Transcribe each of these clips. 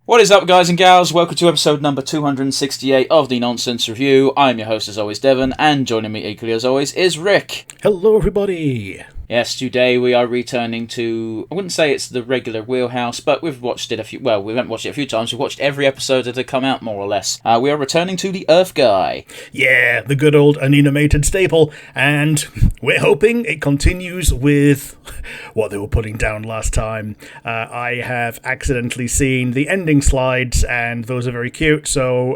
What is up, guys and gals? Welcome to episode number 268 of the Nonsense Review. I'm your host, as always, Devon, and joining me equally as always is Rick. Hello, everybody. Yes, today we are returning to, I wouldn't say it's the regular wheelhouse, but we've watched it we haven't watched it a few times, we've watched every episode that had come out, more or less. We are returning to the Earth Guy. Yeah, the good old animated staple, and we're hoping it continues with what they were putting down last time. I have accidentally seen the ending slides, and those are very cute, so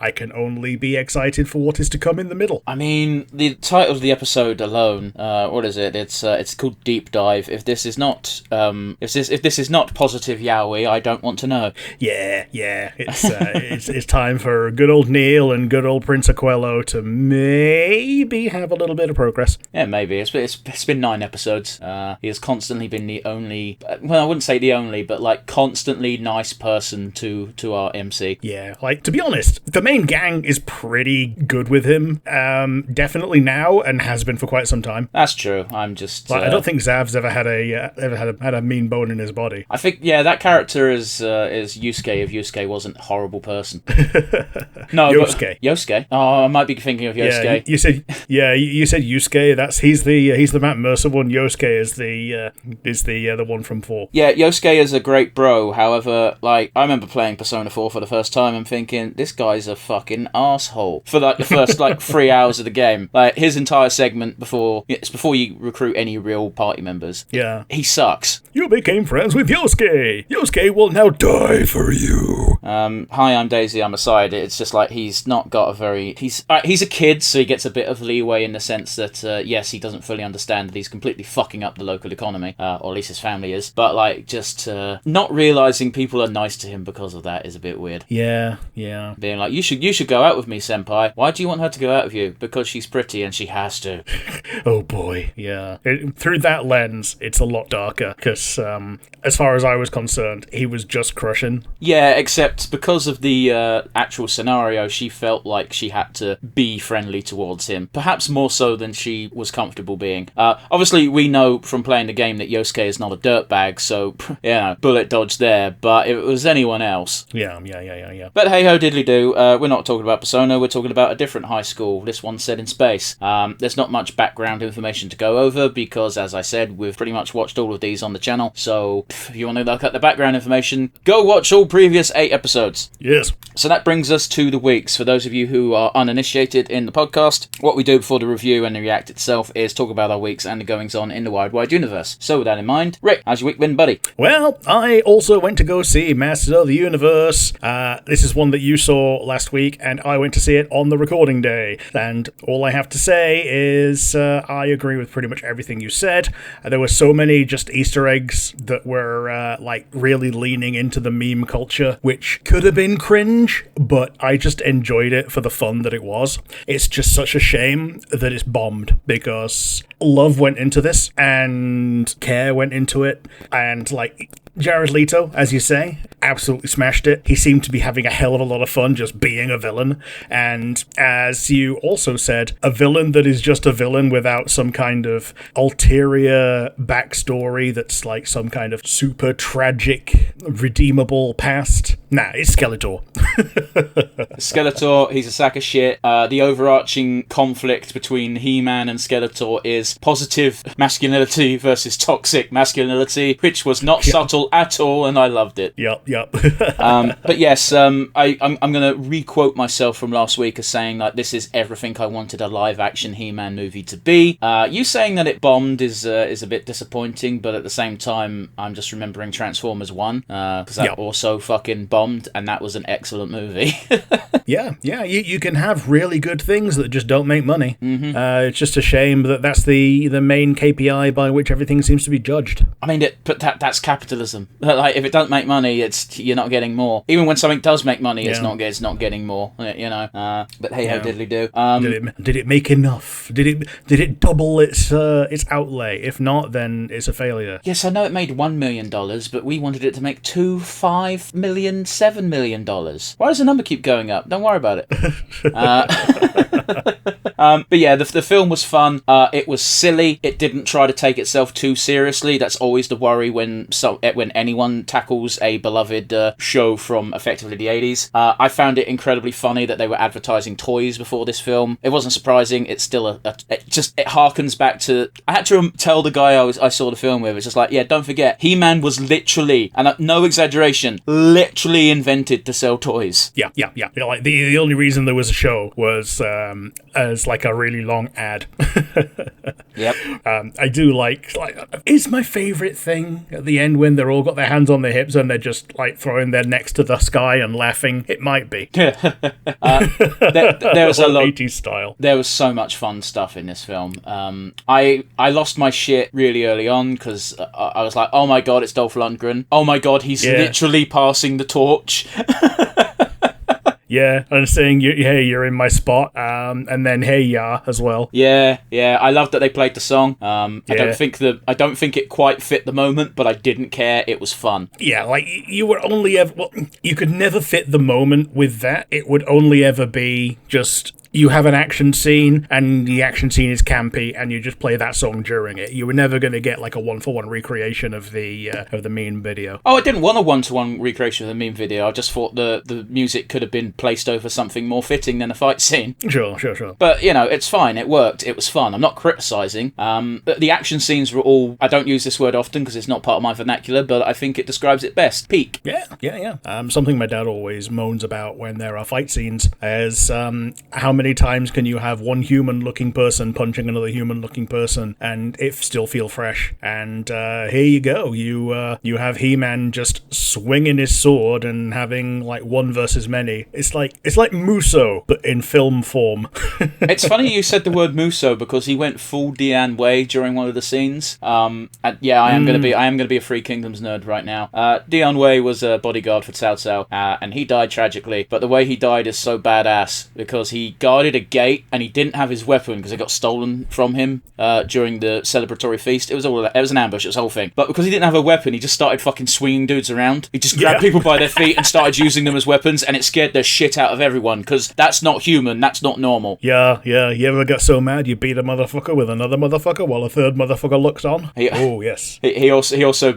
I can only be excited for what is to come in the middle. I mean, the title of the episode alone, what is it? It's called Deep Dive. If this is not if this is not positive yaoi, I don't want to know. Yeah. It's time for good old Neil and good old Prince Aquello to maybe have a little bit of progress. Yeah, maybe. It's been 9 episodes. He has constantly been the only, well, I wouldn't say the only, but like constantly nice person to our MC. Yeah, like, to be honest, the main gang is pretty good with him. Definitely now, and has been for quite some time. That's true. I'm just I don't think Zav's ever had a mean bone in his body. I think that character is Yusuke if Yusuke wasn't a horrible person. No, Yosuke. Yosuke. Oh, I might be thinking of Yosuke. Yeah, you said Yusuke. He's the Matt Mercer one. Yosuke is the one from 4. Yeah, Yosuke is a great bro. However, like, I remember playing Persona 4 for the first time and thinking, this guy's a fucking asshole for like the first 3 hours of the game. Like, his entire segment before you recruit any real party members. Yeah. He sucks. You became friends with Yosuke. Yosuke will now die for you. Hi, I'm Daisy. I'm Aside. It's just like he's not got a very... He's a kid, so he gets a bit of leeway in the sense that, yes, he doesn't fully understand that he's completely fucking up the local economy, or at least his family is. But, like, just not realising people are nice to him because of that is a bit weird. Yeah. Being like, you should go out with me, senpai. Why do you want her to go out with you? Because she's pretty and she has to. Oh, boy. Yeah. Through that lens, it's a lot darker, because as far as I was concerned, he was just crushing. Yeah, except because of the actual scenario, she felt like she had to be friendly towards him, perhaps more so than she was comfortable being. Obviously, we know from playing the game that Yosuke is not a dirtbag, so, bullet dodge there, but if it was anyone else... Yeah. But hey-ho diddly-do, we're not talking about Persona, we're talking about a different high school, this one set in space. There's not much background information to go over, because, as I said, we've pretty much watched all of these on the channel, so if you want to look at the background information, go watch all previous 8 episodes. Yes. So that brings us to the weeks. For those of you who are uninitiated in the podcast, what we do before the review and the react itself is talk about our weeks and the goings-on in the wide universe. So with that in mind, Rick, how's your week been, buddy? Well, I also went to go see Masters of the Universe. This is one that you saw last week, and I went to see it on the recording day. And all I have to say is I agree with pretty much everything you said. There were so many just Easter eggs that were really leaning into the meme culture, which could have been cringe, but I just enjoyed it for the fun that it was. It's just such a shame that it's bombed, because love went into this and care went into it, and Jared Leto, as you say, absolutely smashed it. He seemed to be having a hell of a lot of fun just being a villain. And as you also said, a villain that is just a villain without some kind of ulterior backstory that's like some kind of super tragic, redeemable past. Nah, it's Skeletor. Skeletor, he's a sack of shit. The overarching conflict between He-Man and Skeletor is positive masculinity versus toxic masculinity, which was not subtle at all, and I loved it. Yep. But yes, I'm going to re-quote myself from last week as saying that this is everything I wanted a live-action He-Man movie to be. You saying that it bombed is a bit disappointing, but at the same time, I'm just remembering Transformers 1, because that also fucking bombed, and that was an excellent movie. Yeah, you can have really good things that just don't make money. Mm-hmm. It's just a shame that that's the main KPI by which everything seems to be judged. I mean, but that's capitalism. Like, if it doesn't make money, you're not getting more. Even when something does make money, it's not getting more. You know. But hey, how diddly do? Did it make enough? Did it double its outlay? If not, then it's a failure. Yes, I know it made $1 million, but we wanted it to make $2, $5 million, $7 million. Why does the number keep going up? Don't worry about it. But yeah, the film was fun. It was silly. It didn't try to take itself too seriously. That's always the worry when anyone tackles a beloved show from effectively the 80s. I found it incredibly funny that they were advertising toys before this film. It wasn't surprising. It's still it harkens back to. I had to tell the guy I saw the film with. It's just like, yeah, don't forget, He-Man was literally, and no exaggeration, literally invented to sell toys. Yeah. You know, like the only reason there was a show was as like a really long ad. Yep. I do like is my favorite thing at the end when they're all got their hands on their hips and they're just like throwing their necks to the sky and laughing. It might be. There was a lot 80s style. There was so much fun stuff in this film. I lost my shit really early on because I was like, oh my god, it's Dolph Lundgren. Oh my god, he's literally passing the torch. Yeah, and saying, hey, you're in my spot, and then hey, yeah, as well. Yeah, I love that they played the song. I don't think it quite fit the moment, but I didn't care. It was fun. Yeah, like you could never fit the moment with that. It would only ever be just. You have an action scene, and the action scene is campy, and you just play that song during it. You were never going to get like a one-for-one recreation of the meme video. Oh, I didn't want a one-to-one recreation of the meme video. I just thought the music could have been placed over something more fitting than a fight scene. Sure. But, you know, it's fine. It worked. It was fun. I'm not criticising. The action scenes were all... I don't use this word often because it's not part of my vernacular, but I think it describes it best. Peak. Yeah. Something my dad always moans about when there are fight scenes is how many times can you have one human-looking person punching another human-looking person and it still feel fresh? And here you go. You have He-Man just swinging his sword and having like one versus many. It's like Muso, but in film form. It's funny you said the word Muso because he went full Dian Wei during one of the scenes. And yeah, I am gonna be a Three Kingdoms nerd right now. Dian Wei was a bodyguard for Cao Cao, and he died tragically. But the way he died is so badass because he guarded a gate and he didn't have his weapon because it got stolen from him during the celebratory feast. It was an ambush. It was a whole thing. But because he didn't have a weapon, he just started fucking swinging dudes around. He just grabbed people by their feet and started using them as weapons, and it scared the shit out of everyone because that's not human. That's not normal. Yeah. You ever got so mad you beat a motherfucker with another motherfucker while a third motherfucker looks on? Yes. He also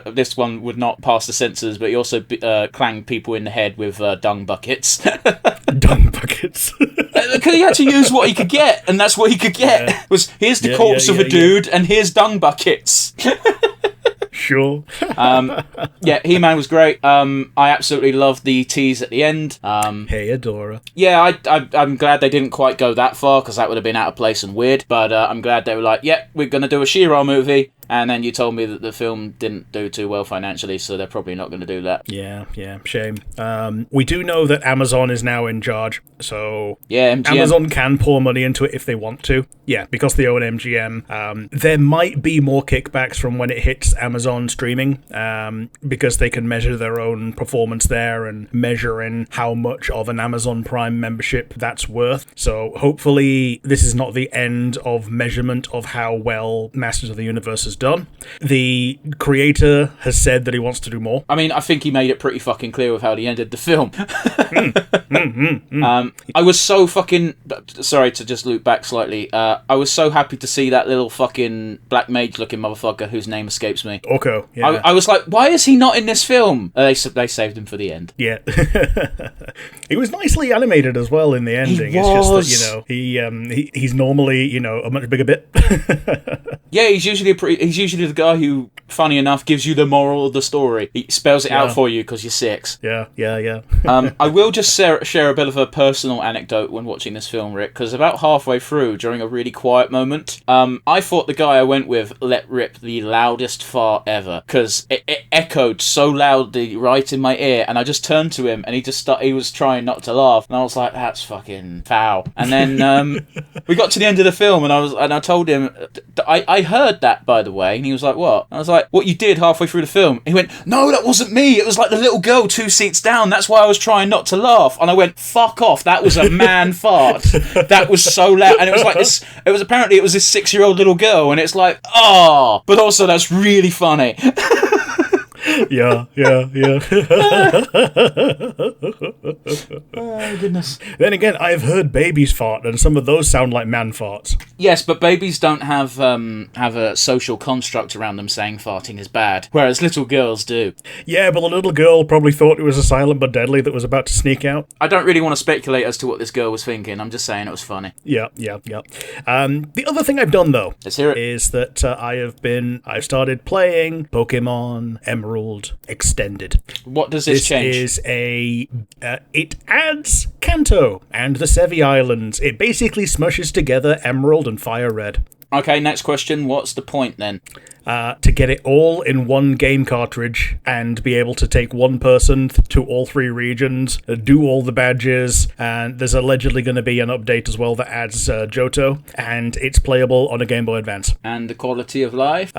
this one would not pass the censors, but he also clanged people in the head with dung buckets. Dung buckets. Because he had to use what he could get, and that's what he could get. Yeah. Was here's the corpse of a dude, and here's dung buckets. Sure. He-Man was great. I absolutely loved the tease at the end. Hey, Adora. Yeah, I'm glad they didn't quite go that far, because that would have been out of place and weird, but I'm glad they were like, we're going to do a She-Ra movie, and then you told me that the film didn't do too well financially, so they're probably not going to do that. Yeah, shame. We do know that Amazon is now in charge, so MGM. Amazon can pour money into it if they want to. Yeah, because they own MGM. There might be more kickbacks from when it hits Amazon streaming, because they can measure their own performance there and measure in how much of an Amazon Prime membership that's worth. So hopefully this is not the end of measurement of how well Masters of the Universe has done. The creator has said that he wants to do more. I mean, I think he made it pretty fucking clear with how he ended the film. I was so fucking... Sorry to just loop back slightly. I was so happy to see that little fucking black mage-looking motherfucker whose name escapes me. Orko, yeah. I was like, why is he not in this film? They saved him for the end. Yeah. He was nicely animated as well in the ending. He was. It's just that, he's normally, a much bigger bit. Yeah, he's usually the guy who, funny enough, gives you the moral of the story. He spells it out for you because you're 6. Yeah. I will just share a bit of a personal anecdote when watching this film, Rick, because about halfway through, during a really quiet moment, I thought the guy I went with let rip the loudest fart ever, because it echoed so loudly right in my ear, and I just turned to him, and he was trying not to laugh, and I was like, that's fucking foul. And then we got to the end of the film, and I told him, I heard that, by the way, and he was like, what? I was like, what you did halfway through the film? He went, no, that wasn't me, it was like the little girl 2 seats down, that's why I was trying not to laugh. And I went, fuck off, that was a man fart. That was so loud, and it was like this, it was this 6-year-old little girl, and it's like, but also that's really funny. Yeah. Oh, goodness. Then again, I've heard babies fart, and some of those sound like man farts. Yes, but babies don't have a social construct around them saying farting is bad, whereas little girls do. Yeah, but the little girl probably thought it was a silent but deadly that was about to sneak out. I don't really want to speculate as to what this girl was thinking. I'm just saying it was funny. Yeah. The other thing I've done, though, Let's hear it. is that I've started playing Pokemon Emerald Extended. What does this change? Is it adds Kanto and the Sevi Islands. It basically smushes together Emerald and Fire Red. Okay, next question. What's the point then? To get it all in one game cartridge and be able to take one person to all three regions, do all the badges, and there's allegedly going to be an update as well that adds Johto, and it's playable on a Game Boy Advance. And the quality of life?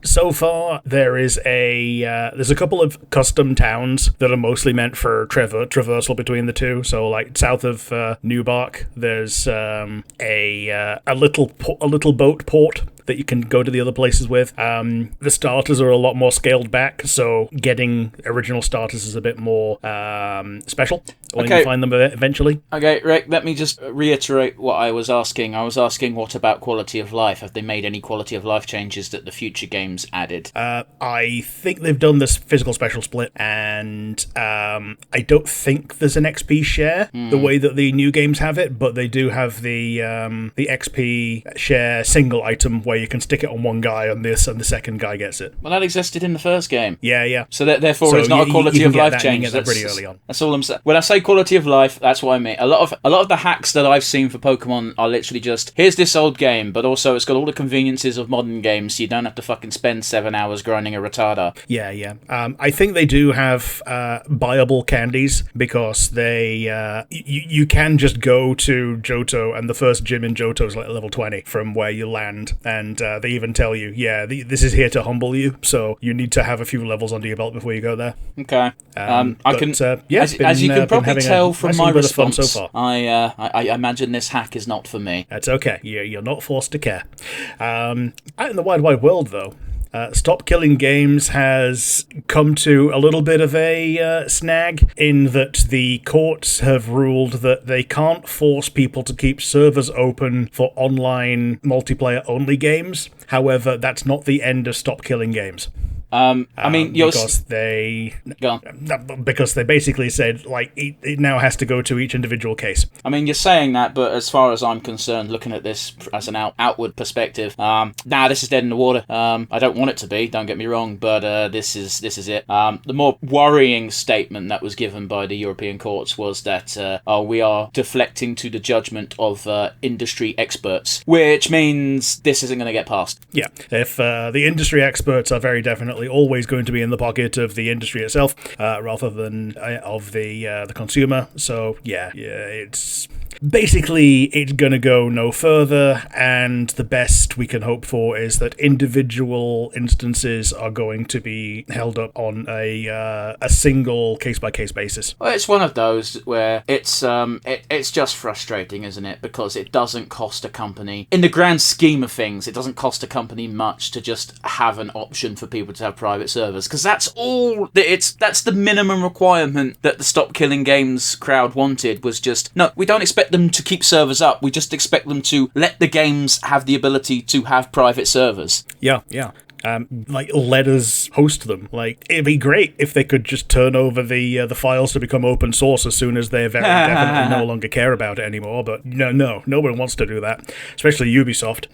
So far, there's a couple of custom towns that are mostly meant for traversal between the two. So, like south of Newbark, there's a little boat port that you can go to the other places with. The starters are a lot more scaled back, so getting original starters is a bit more special. When you find them eventually. Okay, Rick, let me just reiterate what I was asking. I was asking what about quality of life? Have they made any quality of life changes that the future games added? I think they've done this physical special split, and I don't think there's an XP share the way that the new games have it, but they do have the XP share single item where you can stick it on one guy and the second guy gets it. Well, that existed in the first game. Yeah. So therefore, it's not a quality of life change. That's pretty early on. That's all I'm saying. When I say quality of life, that's what I mean. A lot of the hacks that I've seen for Pokemon are literally just, here's this old game, but also it's got all the conveniences of modern games, so you don't have to fucking spend 7 hours grinding a retarder. Yeah. I think they do have buyable candies because they you can just go to Johto, and the first gym in Johto is like level 20 from where you land, and they even tell you, this is here to humble you, so you need to have a few levels under your belt before you go there. Okay. As you can probably tell from my response, so far. I imagine this hack is not for me. That's okay. You're not forced to care. Out in the wide world, though, Stop Killing Games has come to a little bit of a snag in that the courts have ruled that they can't force people to keep servers open for online multiplayer-only games. However, that's not the end of Stop Killing Games. Because they basically said, like, it now has to go to each individual case. I mean, you're saying that, but as far as I'm concerned, looking at this as an outward perspective, this is dead in the water. I don't want it to be, don't get me wrong, but this is it. The more worrying statement that was given by the European courts was that we are deflecting to the judgment of industry experts, which means this isn't going to get passed. Yeah, if the industry experts are very definitely always going to be in the pocket of the industry itself, rather than of the consumer. So it's basically it's going to go no further, and the best we can hope for is that individual instances are going to be held up on a single case-by-case basis. Well, it's one of those where it's just frustrating, isn't it? Because it doesn't cost a company, in the grand scheme of things, it doesn't cost a company much to just have an option for people to have private servers, because that's the minimum requirement that the Stop Killing Games crowd wanted, was just, no, we don't expect them to keep servers up, we just expect them to let the games have the ability to have private servers. Yeah. Let us host them. Like, it'd be great if they could just turn over the files to become open source as soon as they very definitely no longer care about it anymore. But no one wants to do that, especially Ubisoft.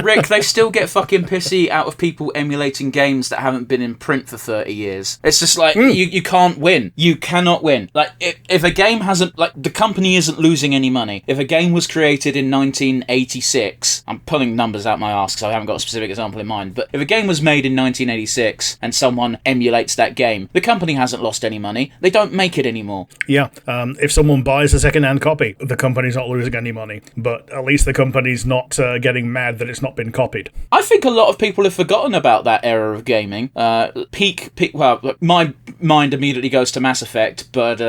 Rick, they still get fucking pissy out of people emulating games that haven't been in print for 30 years. It's just like, you can't win. You cannot win. Like, if a game hasn't, like, the company isn't losing any money. If a game was created in 1986, I'm pulling numbers out my ass because I haven't got a specific example in mind, but if a game was made in 1986 and someone emulates that game, the company hasn't lost any money. They don't make it anymore. Yeah, if someone buys a second-hand copy, the company's not losing any money, but at least the company's not getting mad that it's not been copied. I think a lot of people have forgotten about that era of gaming. Well, my mind immediately goes to Mass Effect, but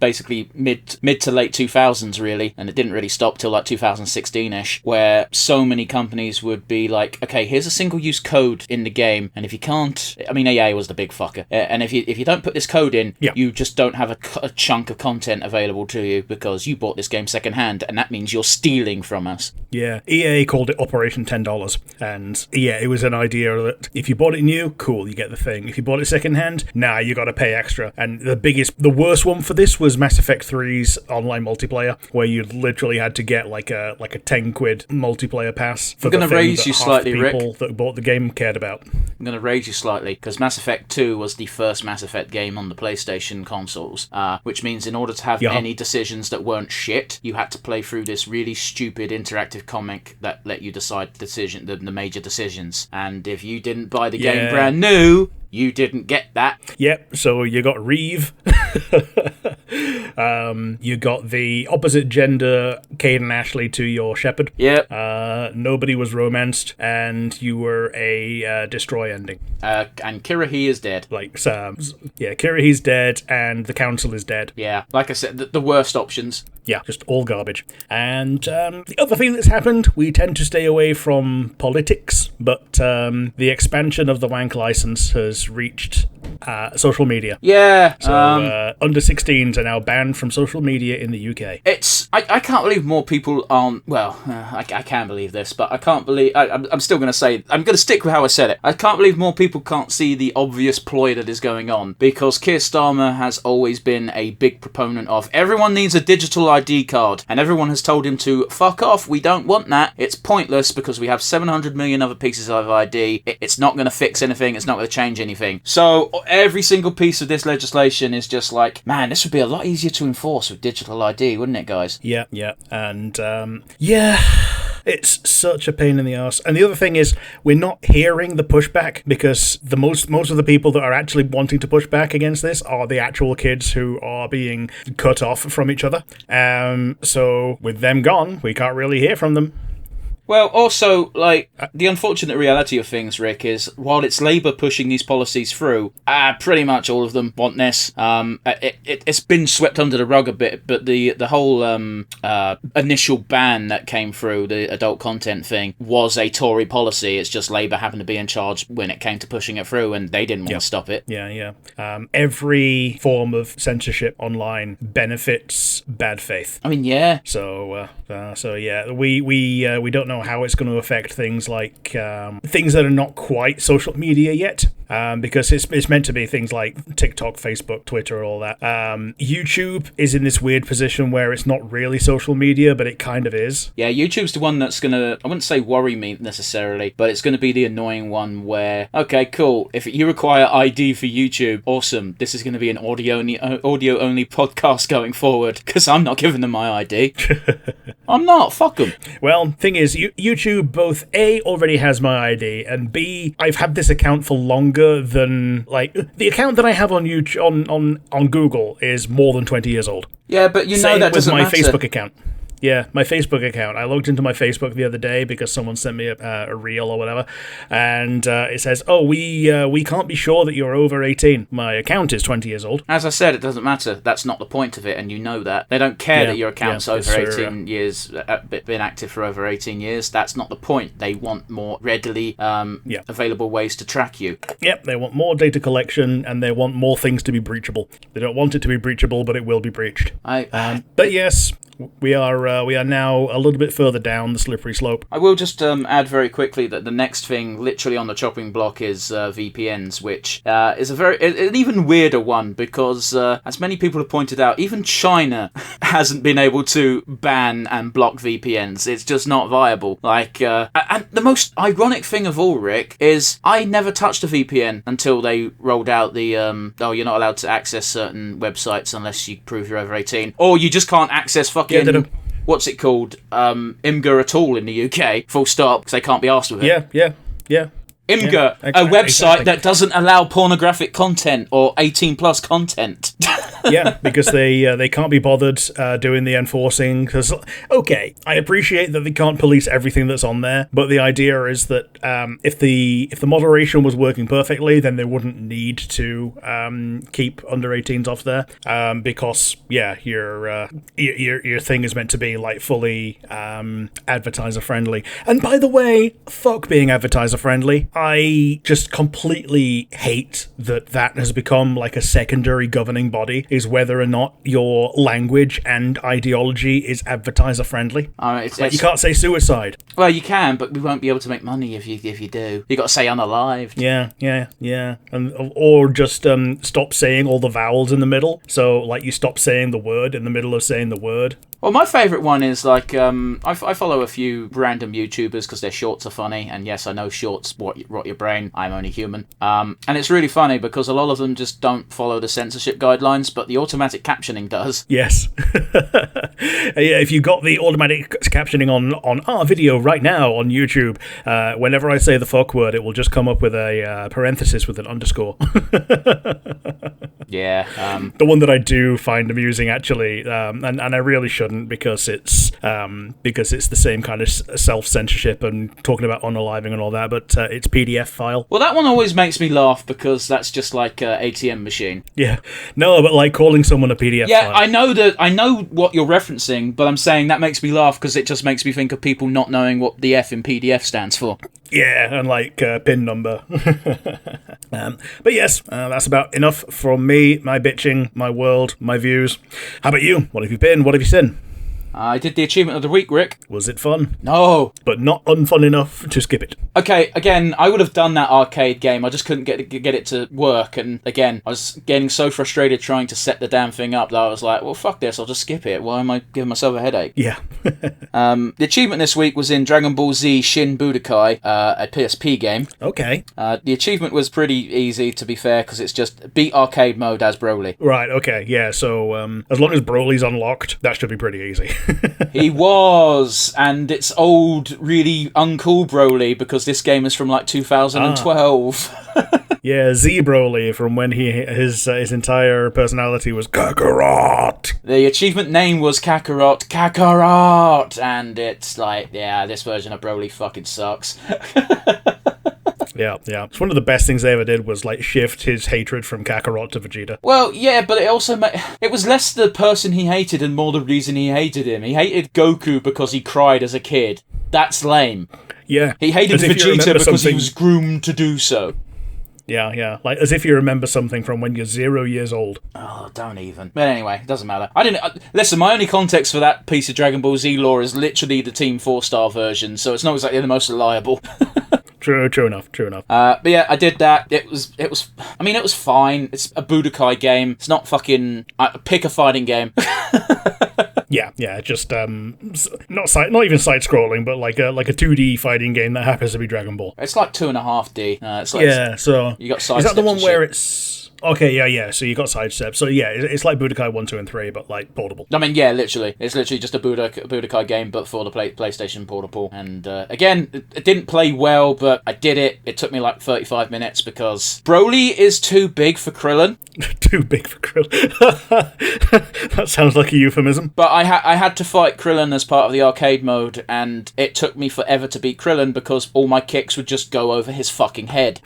basically mid to late 2000s really, and it didn't really stop till like 2016-ish, where so many companies would be like, okay, here's a single-use code code in the game, and if you can't, I mean, EA was the big fucker, and if you don't put this code in, you just don't have a chunk of content available to you because you bought this game secondhand, and that means you're stealing from us. Yeah, EA called it Operation $10, and yeah, it was an idea that if you bought it new, cool, you get the thing. If you bought it secondhand, nah, you got to pay extra. And the worst one for this was Mass Effect 3's online multiplayer, where you literally had to get like a 10 quid multiplayer pass for the thing raise you slightly, people Rick. That bought the game cared about. I'm going to raise you slightly, because Mass Effect 2 was the first Mass Effect game on the PlayStation consoles, which means in order to have any decisions that weren't shit, you had to play through this really stupid interactive comic that let you decide the major decisions. And if you didn't buy the game brand new, you didn't get that. Yep, so you got Reeve. You got the opposite gender Caden Ashley to your Shepard. Yep. Nobody was romanced, and you were a destroy ending. And Kirrahe is dead. Kirrahe's dead, and the Council is dead. Yeah, like I said, the worst options. Yeah, just all garbage. And the other thing that's happened, we tend to stay away from politics, but the expansion of the wank license has reached social media. Yeah. So under 16s are now banned from social media in the UK. I can't believe more people aren't. Well, I can believe this, but I can't believe. I'm still going to say. I'm going to stick with how I said it. I can't believe more people can't see the obvious ploy that is going on, because Keir Starmer has always been a big proponent of everyone needs a digital ID card, and everyone has told him to fuck off. We don't want that. It's pointless because we have 700 million other pieces of ID. It's not going to fix anything. It's not going to change anything. So every single piece of this legislation is just like, man, this would be a lot easier to enforce with digital ID, wouldn't it, guys? Yeah, and it's such a pain in the arse. And the other thing is, we're not hearing the pushback, because the most of the people that are actually wanting to push back against this are the actual kids who are being cut off from each other. So with them gone, we can't really hear from them. Well, also, the unfortunate reality of things, Rick, is while it's Labour pushing these policies through, pretty much all of them want this. It's been swept under the rug a bit, but the whole initial ban that came through, the adult content thing, was a Tory policy. It's just Labour happened to be in charge when it came to pushing it through, and they didn't want to stop it. Yeah. Every form of censorship online benefits bad faith. I mean, yeah. So we don't know how it's going to affect things like things that are not quite social media yet, because it's meant to be things like TikTok, Facebook, Twitter, all that. YouTube is in this weird position where it's not really social media, but it kind of is. Yeah, YouTube's the one that's going to, I wouldn't say worry me necessarily, but it's going to be the annoying one where, okay, cool, if you require ID for YouTube, awesome, this is going to be an audio-only podcast going forward, because I'm not giving them my ID. I'm not, fuck them. Well, thing is, YouTube both A, already has my ID, and B, I've had this account for longer than, the account that I have on YouTube, on Google is more than 20 years old. Yeah, but that doesn't matter. With my Facebook account. Yeah, my Facebook account. I logged into my Facebook the other day because someone sent me a reel or whatever, and it says, "Oh, we can't be sure that you're over 18." My account is 20 years old. As I said, it doesn't matter. That's not the point of it, and you know that. They don't care that your account's over 18 years, been active for over 18 years. That's not the point. They want more readily available ways to track you. Yep, they want more data collection, and they want more things to be breachable. They don't want it to be breachable, but it will be breached. But yes, we are now a little bit further down the slippery slope. I will just add very quickly that the next thing literally on the chopping block is VPNs, which is an even weirder one, because as many people have pointed out, even China hasn't been able to ban and block VPNs. It's just not viable. And the most ironic thing of all, Rick, is I never touched a VPN until they rolled out the you're not allowed to access certain websites unless you prove you're over 18, or you just can't access fucking what's it called, IMGA at all in the UK, full stop, because they can't be asked with it. Yeah. IMGA, a website that doesn't allow pornographic content or 18 plus content. Yeah, because they can't be bothered doing the enforcing. Because, okay, I appreciate that they can't police everything that's on there, but the idea is that if the moderation was working perfectly, then they wouldn't need to keep under 18s off there. Because your thing is meant to be like fully advertiser friendly. And by the way, fuck being advertiser friendly. I just completely hate that has become like a secondary governing body, is whether or not your language and ideology is advertiser friendly. You can't say suicide. Well, you can, but we won't be able to make money if you do. You got to say unalived. Yeah, or just stop saying all the vowels in the middle. So like you stop saying the word in the middle of saying the word. Well, my favourite one is like I follow a few random YouTubers because their shorts are funny, and yes, I know shorts rot your brain. I'm only human, and it's really funny because a lot of them just don't follow the censorship guidelines, but the automatic captioning does. Yes. Yeah, if you got the automatic captioning on our video right now on YouTube, whenever I say the fuck word, it will just come up with a parenthesis with an underscore. Yeah. The one that I do find amusing, actually, and I really shouldn't because it's the same kind of self-censorship and talking about unaliving and all that, but it's PDF file. Well, that one always makes me laugh because that's just like an ATM machine. Yeah. No, but like calling someone a PDF file. Yeah, I know what you're referencing, but I'm saying that makes me laugh because it just makes me think of people not knowing what the F in PDF stands for. Yeah, and like PIN number. But yes, that's about enough from me, my bitching, my world, my views. How about you? What have you been? What have you seen? I did the achievement of the week, Rick. Was it fun? No. But not unfun enough to skip it. Okay, again, I would have done that arcade game. I just couldn't get it to work. And again, I was getting so frustrated trying to set the damn thing up that I was like, well, fuck this, I'll just skip it. Why am I giving myself a headache? Yeah. The achievement this week was in Dragon Ball Z Shin Budokai, a PSP game. Okay. The achievement was pretty easy, to be fair, because it's just beat arcade mode as Broly. Right, okay, yeah, so as long as Broly's unlocked, that should be pretty easy. He was, and it's old, really uncool Broly, because this game is from like 2012. Yeah, Z Broly, from when his entire personality was Kakarot. The achievement name was Kakarot, and it's like, yeah, this version of Broly fucking sucks. Yeah. It's one of the best things they ever did was like shift his hatred from Kakarot to Vegeta. Well, yeah, but it also it was less the person he hated and more the reason he hated him. He hated Goku because he cried as a kid. That's lame. Yeah. He hated Vegeta because he was groomed to do so. Yeah, like as if you remember something from when you're 0 years old. Oh, don't even. But anyway, it doesn't matter. Listen, my only context for that piece of Dragon Ball Z lore is literally the Team 4-star version, so it's not exactly the most reliable. True enough. But yeah, I did that. It was fine. It's a Budokai game. It's not fucking pick a fighting game. Yeah, just not even side scrolling, but like a 2D fighting game that happens to be Dragon Ball. It's like 2.5D. It's like, so you got side. Is that the one where it's? Okay, yeah. So you got sidestep. So yeah, it's like Budokai 1, 2, and 3, but like portable. I mean, yeah, literally, it's literally just a Budokai game, but for the PlayStation Portable. And again, it didn't play well, but I did it. It took me like 35 minutes because Broly is too big for Krillin. Too big for Krillin. That sounds like a euphemism. But I had to fight Krillin as part of the arcade mode, and it took me forever to beat Krillin because all my kicks would just go over his fucking head.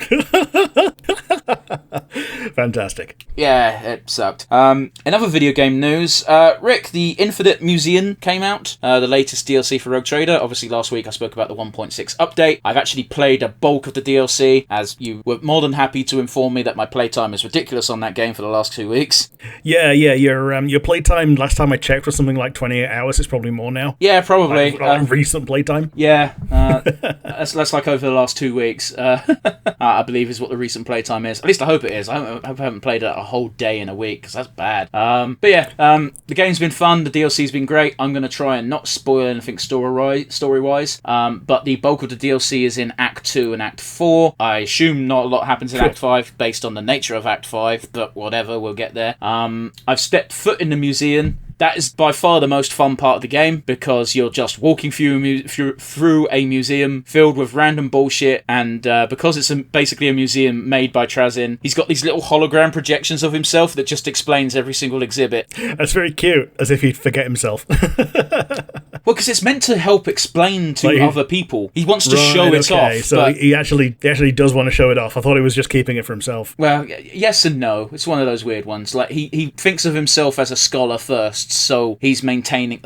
Fantastic. Yeah, it sucked. In other video game news, Rick, the Infinite Museum came out, the latest DLC for Rogue Trader. Obviously, last week I spoke about the 1.6 update. I've actually played a bulk of the DLC, as you were more than happy to inform me that my playtime is ridiculous on that game for the last 2 weeks. Yeah, your playtime, last time I checked, was something like 28 hours. It's probably more now. Yeah, probably. Like recent playtime. Yeah, that's like over the last 2 weeks, I believe is what the recent playtime is. At least I hope it is. I haven't played it a whole day in a week, because that's bad. But yeah, the game's been fun, the DLC's been great. I'm going to try and not spoil anything story-wise, but the bulk of the DLC is in Act 2 and Act 4. I assume not a lot happens in Act 5, based on the nature of Act 5, but whatever, we'll get there. I've stepped foot in the museum, That is by far the most fun part of the game, because you're just walking through a museum filled with random bullshit, and because it's basically a museum made by Trazin, he's got these little hologram projections of himself that just explains every single exhibit. That's very cute, as if he'd forget himself. Well, because it's meant to help explain to other people. He wants to show it off. So he actually does want to show it off. I thought he was just keeping it for himself. Well, yes and no. It's one of those weird ones. Like he thinks of himself as a scholar first, so he's maintaining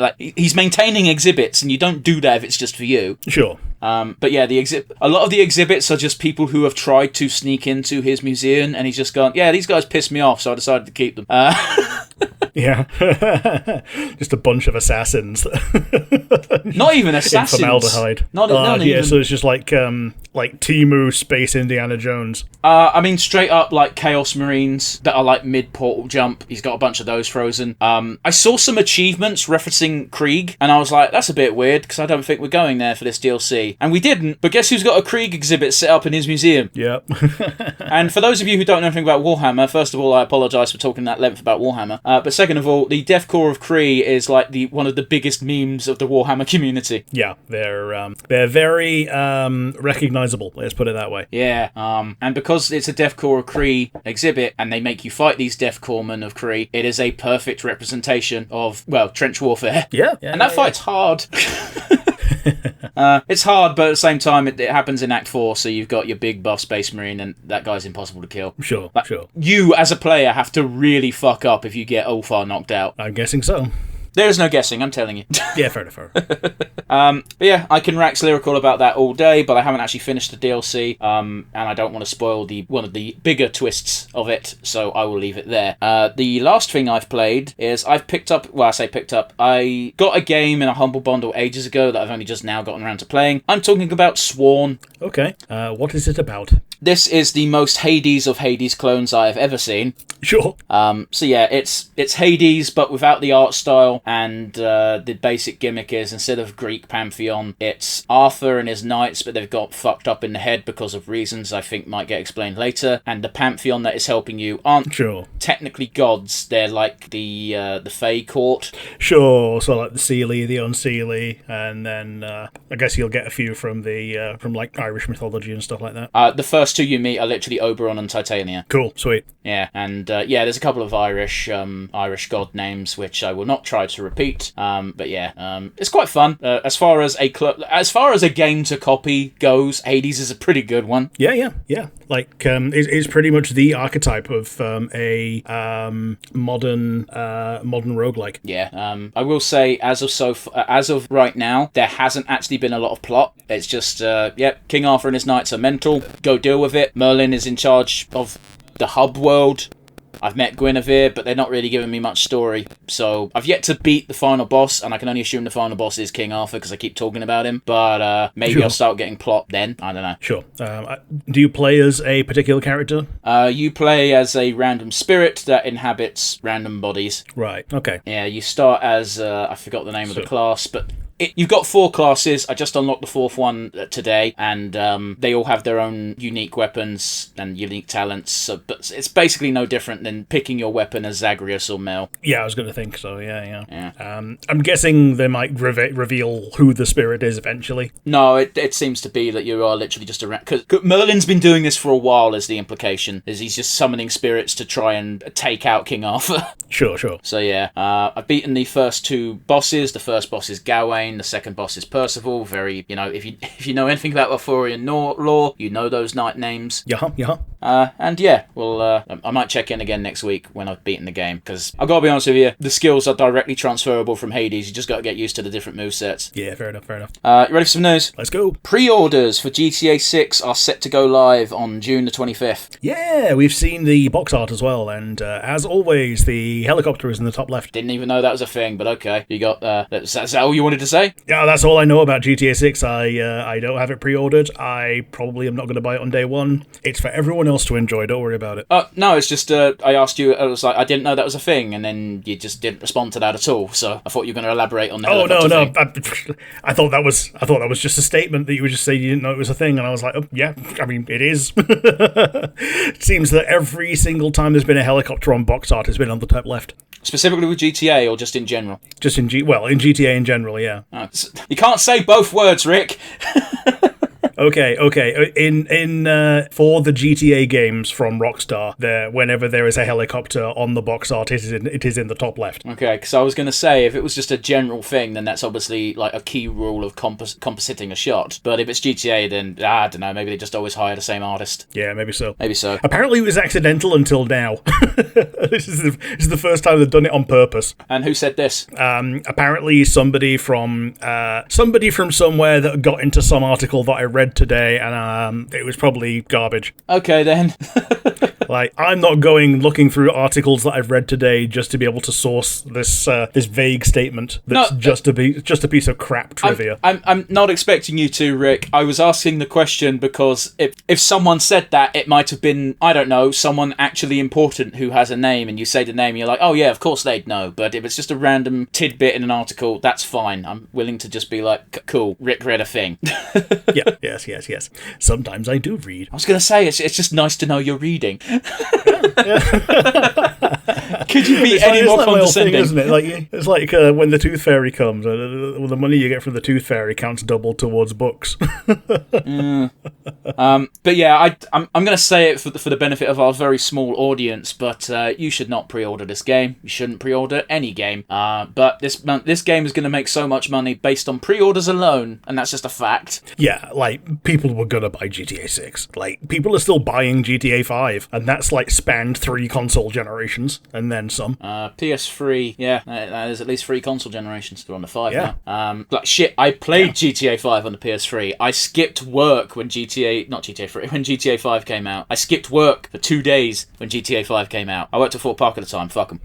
exhibits, and you don't do that if it's just for you. Sure. But yeah, a lot of the exhibits are just people who have tried to sneak into his museum, and he's just gone, yeah, these guys pissed me off, so I decided to keep them. Yeah. Just a bunch of assassins. Not even assassins. In formaldehyde. Not even. Yeah, so it's just like Timu Space Indiana Jones. I mean, straight up like Chaos Marines that are like mid-portal jump. He's got a bunch of those frozen. I saw some achievements referencing Krieg, and I was like, that's a bit weird, because I don't think we're going there for this DLC. And we didn't, but guess who's got a Krieg exhibit set up in his museum? Yep. And for those of you who don't know anything about Warhammer, first of all, I apologise for talking that length about Warhammer. But second of all, the deathcore of Kree is like one of the biggest memes of the Warhammer community. Yeah, they're very recognisable. Let's put it that way. Yeah, and because it's a deathcore of Kree exhibit, and they make you fight these deathcoremen of Kree, it is a perfect representation of, well, trench warfare. Yeah, and that fight's hard. It's hard, but at the same time, it happens in Act 4, so you've got your big buff Space Marine, and that guy's impossible to kill. Sure. You, as a player, have to really fuck up if you get Ulfar knocked out. I'm guessing so. There is no guessing, I'm telling you. Yeah, fair enough. But yeah, I can wax lyrical about that all day, but I haven't actually finished the DLC, and I don't want to spoil one of the bigger twists of it, so I will leave it there. The last thing I've played is I got a game in a Humble Bundle ages ago that I've only just now gotten around to playing. I'm talking about Sworn. Okay, what is it about? This is the most Hades of Hades clones I have ever seen. Sure. So yeah, it's Hades, but without the art style, and the basic gimmick is, instead of Greek pantheon, it's Arthur and his knights, but they've got fucked up in the head because of reasons I think might get explained later, and the pantheon that is helping you aren't technically gods, they're like the Fae court. Sure, so like the Seelie, the Unseelie, and then I guess you'll get a few from like Irish mythology and stuff like that. The first two you meet are literally Oberon and Titania. Cool, sweet. Yeah, and there's a couple of Irish god names which I will not try to repeat. But yeah, it's quite fun. As far as a game to copy goes, Hades is a pretty good one. Yeah. Like it's pretty much the archetype of a modern roguelike. Yeah. I will say, as of right now, there hasn't actually been a lot of plot. It's just King Arthur and his knights are mental. Go deal with it. Merlin is in charge of the hub world. I've met Guinevere, but they're not really giving me much story. So I've yet to beat the final boss, and I can only assume the final boss is King Arthur because I keep talking about him. But maybe I'll start getting plot then. I don't know. Sure. Do you play as a particular character? You play as a random spirit that inhabits random bodies. Right. Okay. Yeah, you start as I forgot the name of the class, but you've got 4 classes. I just unlocked the 4th one today, and they all have their own unique weapons and unique talents. But it's basically no different than picking your weapon as Zagreus or Mel. Yeah, I was going to think so. Yeah. I'm guessing they might reveal who the spirit is eventually. No, it seems to be that you are literally just around. Because Merlin's been doing this for a while, is the implication. Is he's just summoning spirits to try and take out King Arthur. Sure. So yeah, I've beaten the first 2 bosses. The first boss is Gawain. The second boss is Percival. Very, if you know anything about Arthurian lore, you know those knight names. Yeah. And yeah, well, I might check in again next week when I've beaten the game, because I've got to be honest with you, the skills are directly transferable from Hades. You just got to get used to the different movesets. Yeah, fair enough. You ready for some news? Let's go. Pre-orders for GTA 6 are set to go live on June the 25th. Yeah, we've seen the box art as well, and as always, the helicopter is in the top left. Didn't even know that was a thing, but okay. You got, is that all you wanted to say? Yeah, that's all I know about GTA 6. I don't have it pre-ordered. I probably am not going to buy it on day one. It's for everyone else to enjoy. Don't worry about it. No, it's just I asked you. I was like, I didn't know that was a thing, and then you just didn't respond to that at all. So I thought you were going to elaborate on that. Oh no! I thought that was just a statement that you would just say you didn't know it was a thing, and I was like, oh yeah, I mean it is. It seems that every single time there's been a helicopter on box art, it's been on the top left. Specifically with GTA or just in general? Just in GTA in general, yeah. You can't say both words, Rick. Okay. In for the GTA games from Rockstar, whenever there is a helicopter on the box art, it is in the top left. Okay, because I was going to say, if it was just a general thing, then that's obviously like a key rule of compositing a shot. But if it's GTA, then I don't know. Maybe they just always hire the same artist. Yeah, maybe so. Maybe so. Apparently, it was accidental until now. This is the first time they've done it on purpose. And who said this? Apparently, somebody from somewhere that got into some article that I read today, and it was probably garbage. Okay, then. Like, I'm not going looking through articles that I've read today just to be able to source this vague statement that's just a piece of crap trivia. I'm not expecting you to, Rick. I was asking the question because if someone said that, it might have been, I don't know, someone actually important who has a name, and you say the name, and you're like, oh yeah, of course they'd know. But if it's just a random tidbit in an article, that's fine. I'm willing to just be like, cool, Rick read a thing. Yeah, yes. Sometimes I do read. I was going to say, it's just nice to know you're reading. Could you be any more condescending? Thing, isn't it? Like, it's like when the Tooth Fairy comes, the money you get from the Tooth Fairy counts double towards books. But yeah, I'm going to say it for the benefit of our very small audience, but you should not pre-order this game. You shouldn't pre-order any game. But this game is going to make so much money based on pre-orders alone, and that's just a fact. Yeah, like, people were going to buy GTA 6. Like, people are still buying GTA 5, and that's, like, spanned 3 console generations, and then some. PS3, yeah, there's at least 3 console generations. They're on the 5 now. Like, shit, I played GTA 5 on the PS3. I skipped work when GTA 5 came out. I skipped work for 2 days when GTA 5 came out. I worked at Fort Park at the time, fuck them.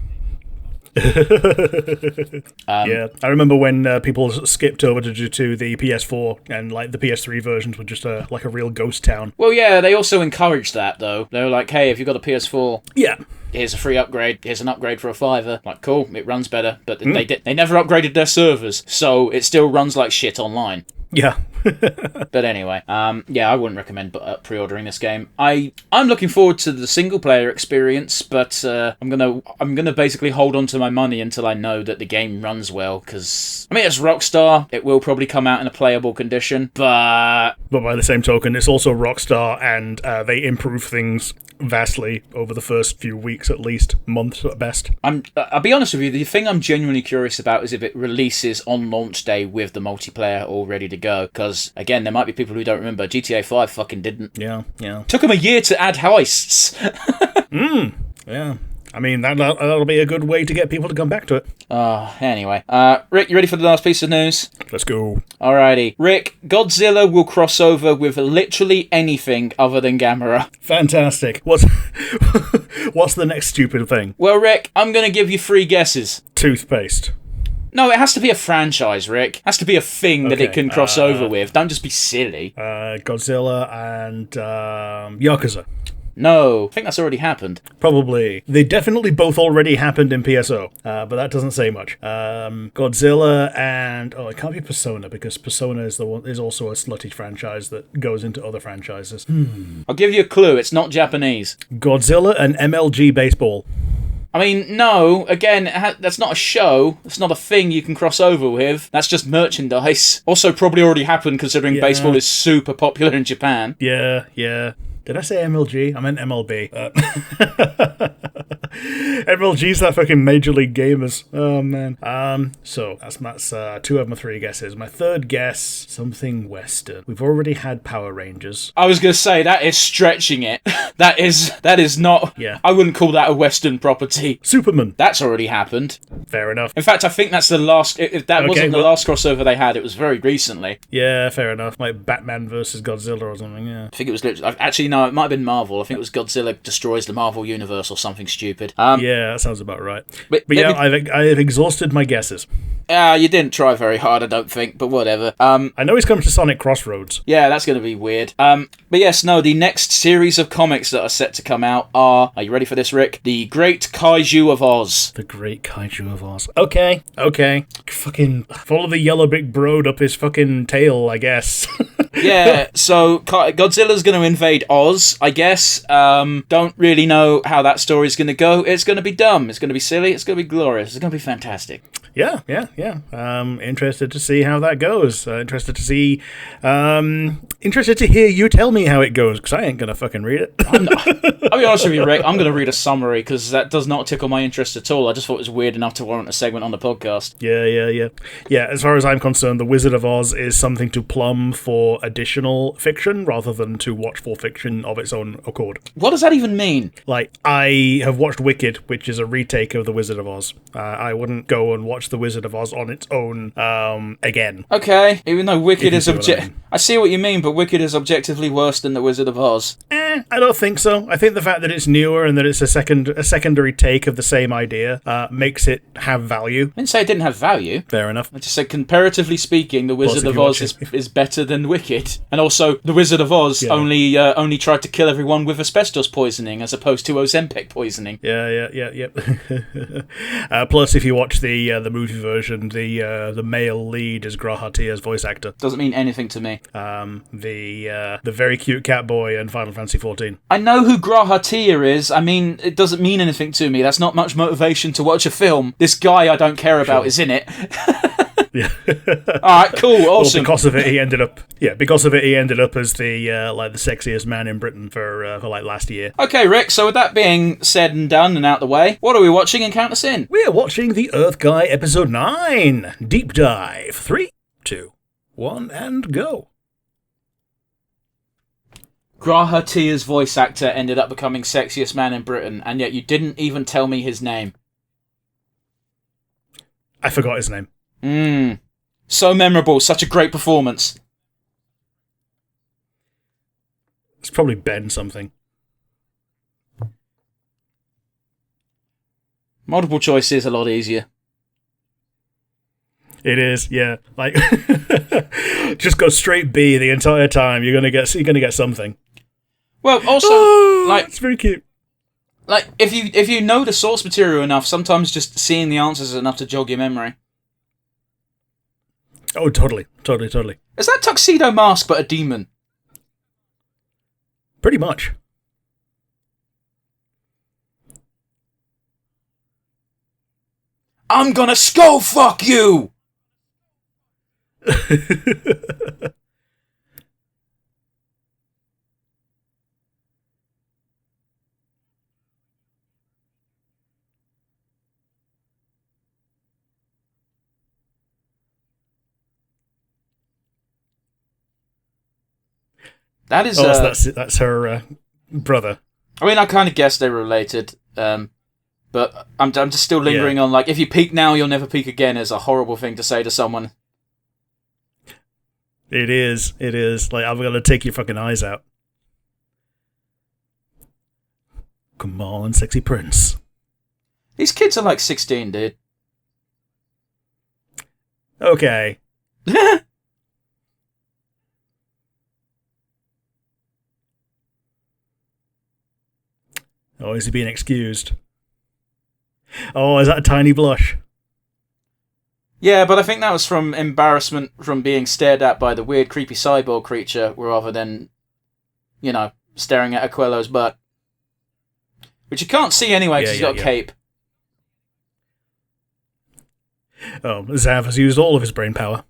Yeah, I remember when people skipped over to the PS4, and like the PS3 versions were just like a real ghost town. Well, yeah, they also encouraged that though. They were like, "Hey, if you've got a PS4, yeah, here's a free upgrade. Here's an upgrade for a $5." Like, cool, it runs better, but they never upgraded their servers, so it still runs like shit online. Yeah. But anyway, yeah, I wouldn't recommend pre-ordering this game. I'm looking forward to the single player experience, but I'm gonna basically hold on to my money until I know that the game runs well. Because I mean, it's Rockstar; it will probably come out in a playable condition, but by the same token, it's also Rockstar, and they improve things vastly over the first few weeks, at least months at best. I'll be honest with you. The thing I'm genuinely curious about is if it releases on launch day with the multiplayer all ready to go. Because again, there might be people who don't remember GTA 5 fucking didn't. Yeah. Took them a year to add heists. Yeah. I mean, that'll be a good way to get people to come back to it. Anyway. Rick, you ready for the last piece of news? Let's go. Alrighty. Rick, Godzilla will cross over with literally anything other than Gamera. Fantastic. What's the next stupid thing? Well, Rick, I'm going to give you 3 guesses. Toothpaste. No, it has to be a franchise, Rick. It has to be a thing that it can cross over with. Don't just be silly. Godzilla and Yakuza. No, I think that's already happened. Probably. They definitely both already happened in PSO, but that doesn't say much. Godzilla and... Oh, it can't be Persona, because Persona is also a slutty franchise that goes into other franchises. I'll give you a clue. It's not Japanese. Godzilla and MLG Baseball. I mean, no, again, that's not a show. It's not a thing you can cross over with. That's just merchandise. Also probably already happened, considering baseball is super popular in Japan. Yeah. Did I say MLG? I meant MLB. MLG's that fucking Major League Gamers. Oh, man. So, that's 2 of my 3 guesses. My third guess, something Western. We've already had Power Rangers. I was going to say, that is stretching it. That is not... Yeah. I wouldn't call that a Western property. Superman. That's already happened. Fair enough. In fact, I think that's the last... If that wasn't the last crossover they had, it was very recently. Yeah, fair enough. Like Batman versus Godzilla or something, yeah. I think it was literally... Actually, no, it might have been Marvel. I think it was Godzilla destroys the Marvel Universe or something stupid. Yeah, that sounds about right. But yeah, I've exhausted my guesses. You didn't try very hard, I don't think, but whatever. I know he's coming to Sonic Crossroads. Yeah, that's going to be weird. But yes, no, the next series of comics that are set to come out are you ready for this, Rick? The Great Kaiju of Oz. The Great Kaiju of Oz. Okay. Fucking follow the yellow big broad up his fucking tail, I guess. Yeah, so Godzilla's going to invade Oz, I guess. Don't really know how that story's going to go. It's going to be dumb. It's going to be silly. It's going to be glorious. It's going to be fantastic. Yeah. Interested to see how that goes. Interested to hear you tell me how it goes, because I ain't going to fucking read it. I'll be honest with you, Rick. I'm going to read a summary, because that does not tickle my interest at all. I just thought it was weird enough to warrant a segment on the podcast. Yeah, as far as I'm concerned, The Wizard of Oz is something to plumb for additional fiction, rather than to watch for fiction of its own accord. What does that even mean? Like, I have watched Wicked, which is a retake of The Wizard of Oz. I wouldn't go and watch The Wizard of Oz on its own again. Okay, even though Wicked is I see what you mean, but Wicked is objectively worse than The Wizard of Oz. I don't think so. I think the fact that it's newer and that it's a secondary take of the same idea makes it have value. I didn't say it didn't have value. Fair enough. I just said, comparatively speaking, The Wizard of Oz is better than Wicked. And also, The Wizard of Oz only tried to kill everyone with asbestos poisoning as opposed to Ozempic poisoning. Yeah. Plus, if you watch the movie version, the male lead is Grahatia's voice actor. Doesn't mean anything to me. The very cute cat boy in Final Fantasy XIV. I know who Grahatia is. I mean, it doesn't mean anything to me. That's not much motivation to watch a film. This guy I don't care about is in it. Yeah. All right, cool, awesome. Well, because of it, he ended up as the the sexiest man in Britain for last year. Okay, Rick. So with that being said and done and out the way, what are we watching and count us in? We are watching The Earth Guy episode 9, Deep Dive. 3, 2, 1, and go. Grahatia's voice actor ended up becoming sexiest man in Britain, and yet you didn't even tell me his name. I forgot his name. So memorable, such a great performance. It's probably Ben something. Multiple choice is a lot easier. It is, yeah. Like, just go straight B the entire time. You're gonna get something. Well, also, it's very cute. Like, if you know the source material enough, sometimes just seeing the answers is enough to jog your memory. Oh, totally. Is that Tuxedo Mask but a demon? Pretty much. I'm gonna skull fuck you! That is. So that's her brother. I mean, I kind of guessed they were related, but I'm just still lingering on, like, if you peek now, you'll never peek again is a horrible thing to say to someone. It is. Like, I'm gonna take your fucking eyes out. Come on, sexy prince. These kids are like 16, dude. Okay. Oh, is he being excused? Oh, is that a tiny blush? Yeah, but I think that was from embarrassment from being stared at by the weird, creepy cyborg creature, rather than, staring at Aquello's butt. Which you can't see anyway, because he's got a cape. Oh, Zav has used all of his brain power.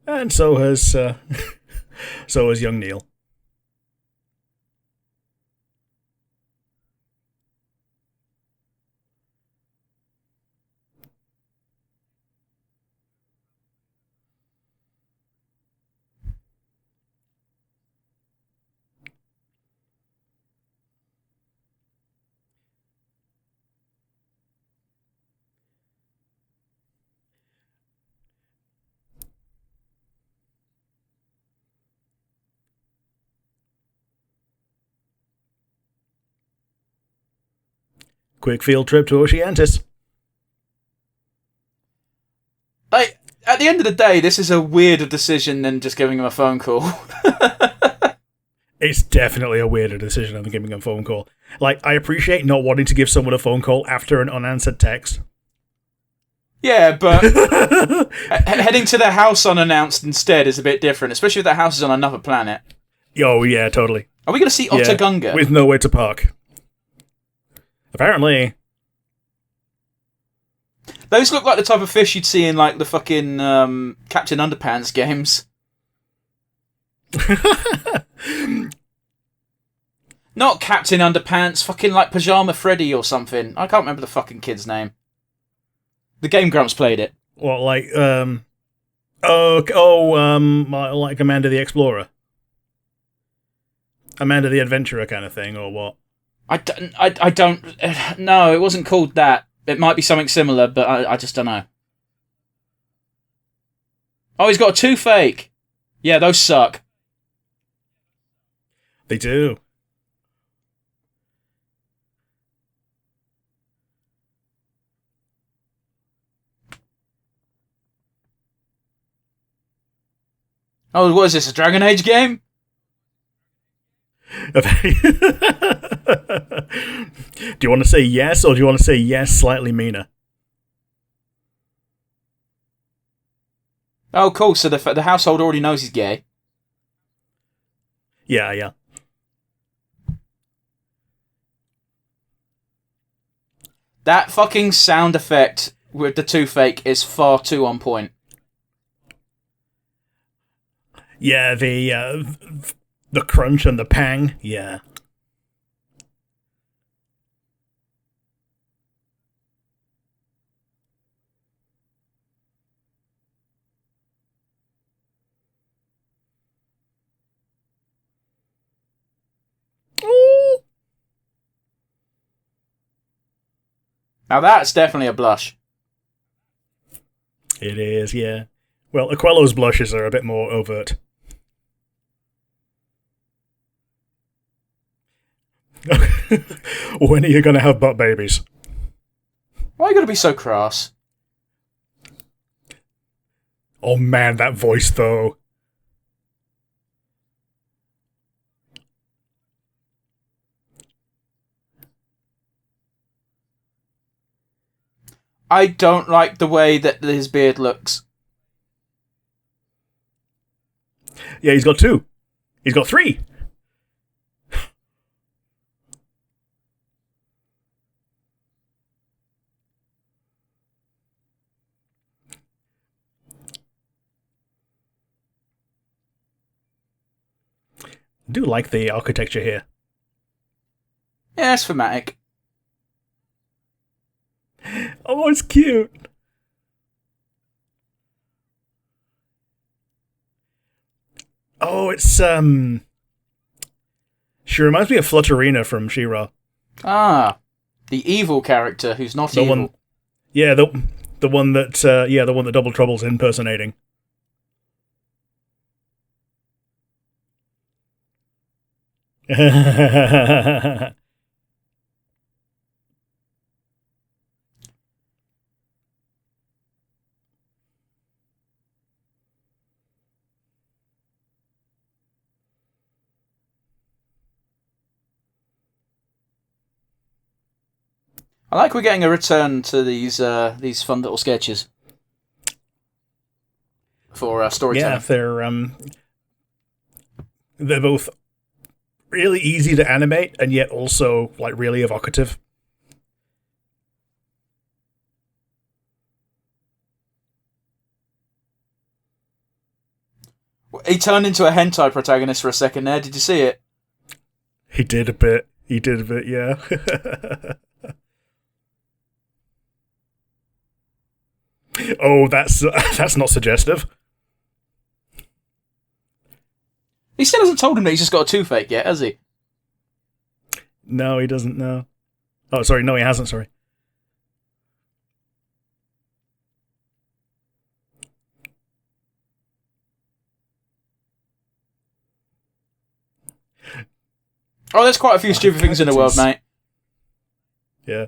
And so has young Neil. Quick field trip to Oceantis. Like, at the end of the day, this is a weirder decision than just giving him a phone call. It's definitely a weirder decision than giving him a phone call. Like, I appreciate not wanting to give someone a phone call after an unanswered text. Yeah, but heading to the house unannounced instead is a bit different, especially if that house is on another planet. Oh, yeah, totally. Are we going to see Otter Gunga? With nowhere to park. Apparently. Those look like the type of fish you'd see in, like, the fucking Captain Underpants games. Not Captain Underpants, fucking, like, Pajama Freddy or something. I can't remember the fucking kid's name. The Game Grumps played it. What, like, like Amanda the Explorer? Amanda the Adventurer kind of thing, or what? I don't... No, it wasn't called that. It might be something similar, but I just don't know. Oh, he's got a toothache. Yeah, those suck. They do. Oh, what is this, a Dragon Age game? Do you want to say yes, or do you want to say yes slightly meaner? Oh, cool, so the household already knows he's gay. Yeah. That fucking sound effect with the toothache is far too on point. Yeah, the crunch and the pang, yeah. Ooh. Now that's definitely a blush. It is, yeah. Well, Aquello's blushes are a bit more overt. When are you going to have butt babies? Why are you going to be so crass? Oh man, that voice though. I don't like the way that his beard looks. Yeah, he's got 2. He's got 3. I do like the architecture here. Yeah, it's thematic. Oh, it's cute. Oh, it's she reminds me of Flutterina from She-Ra. Ah, the evil character who's not The evil. one, yeah, the one that the one that Double Trouble's impersonating. I like we're getting a return to these fun little sketches for storytelling. Yeah, they're both really easy to animate and yet also like really evocative. He turned into a hentai protagonist for a second there. Did you see it? He did a bit. Yeah. Oh, that's not suggestive. He still hasn't told him that he's just got a toothache yet, has he? No, he doesn't know. Oh, sorry, no, he hasn't, sorry. Oh, there's quite a few stupid things in the world, mate. Yeah.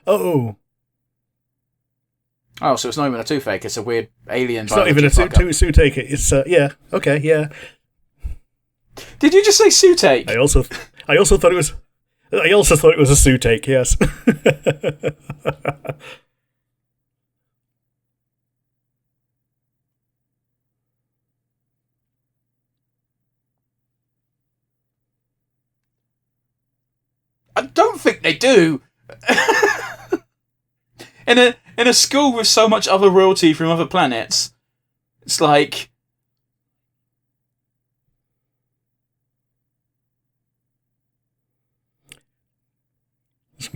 Oh. Oh, so it's not even a toothache, it's a weird alien It's not even a toothache. It's, yeah, okay, yeah. Did you just say suitache? I also thought it was... I also thought it was a suitache, yes. I don't think they do. In a school with so much other royalty from other planets, it's like...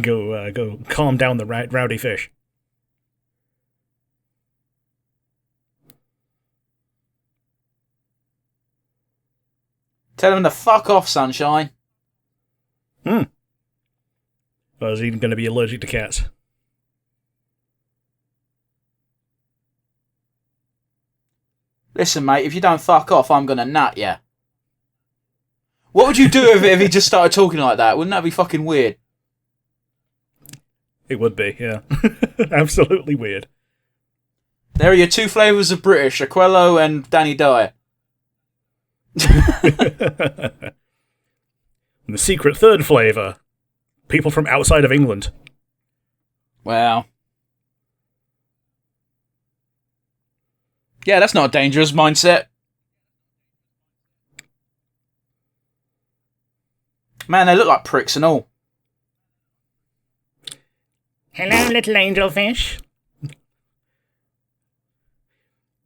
Go calm down the rowdy fish. Tell him to fuck off, sunshine. Well, is he going to be allergic to cats? Listen, mate, if you don't fuck off, I'm gonna nut ya. What would you do if he just started talking like that? Wouldn't that be fucking weird? It would be, yeah. Absolutely weird. There are your two flavours of British, Aquello and Danny Dyer. And the secret third flavour. People from outside of England. Wow. Yeah, that's not a dangerous mindset. Man, they look like pricks and all. Hello, little angelfish.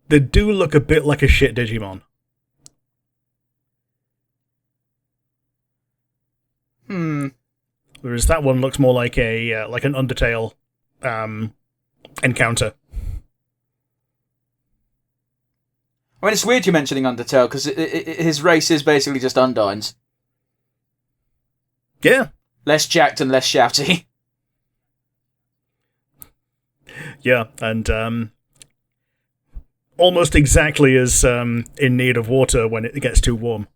They do look a bit like a shit Digimon. Whereas that one looks more like a like an Undertale encounter. I mean, it's weird you mentioning Undertale, because his race is basically just Undines. Yeah. Less jacked and less shouty. Yeah, and almost exactly as in need of water when it gets too warm.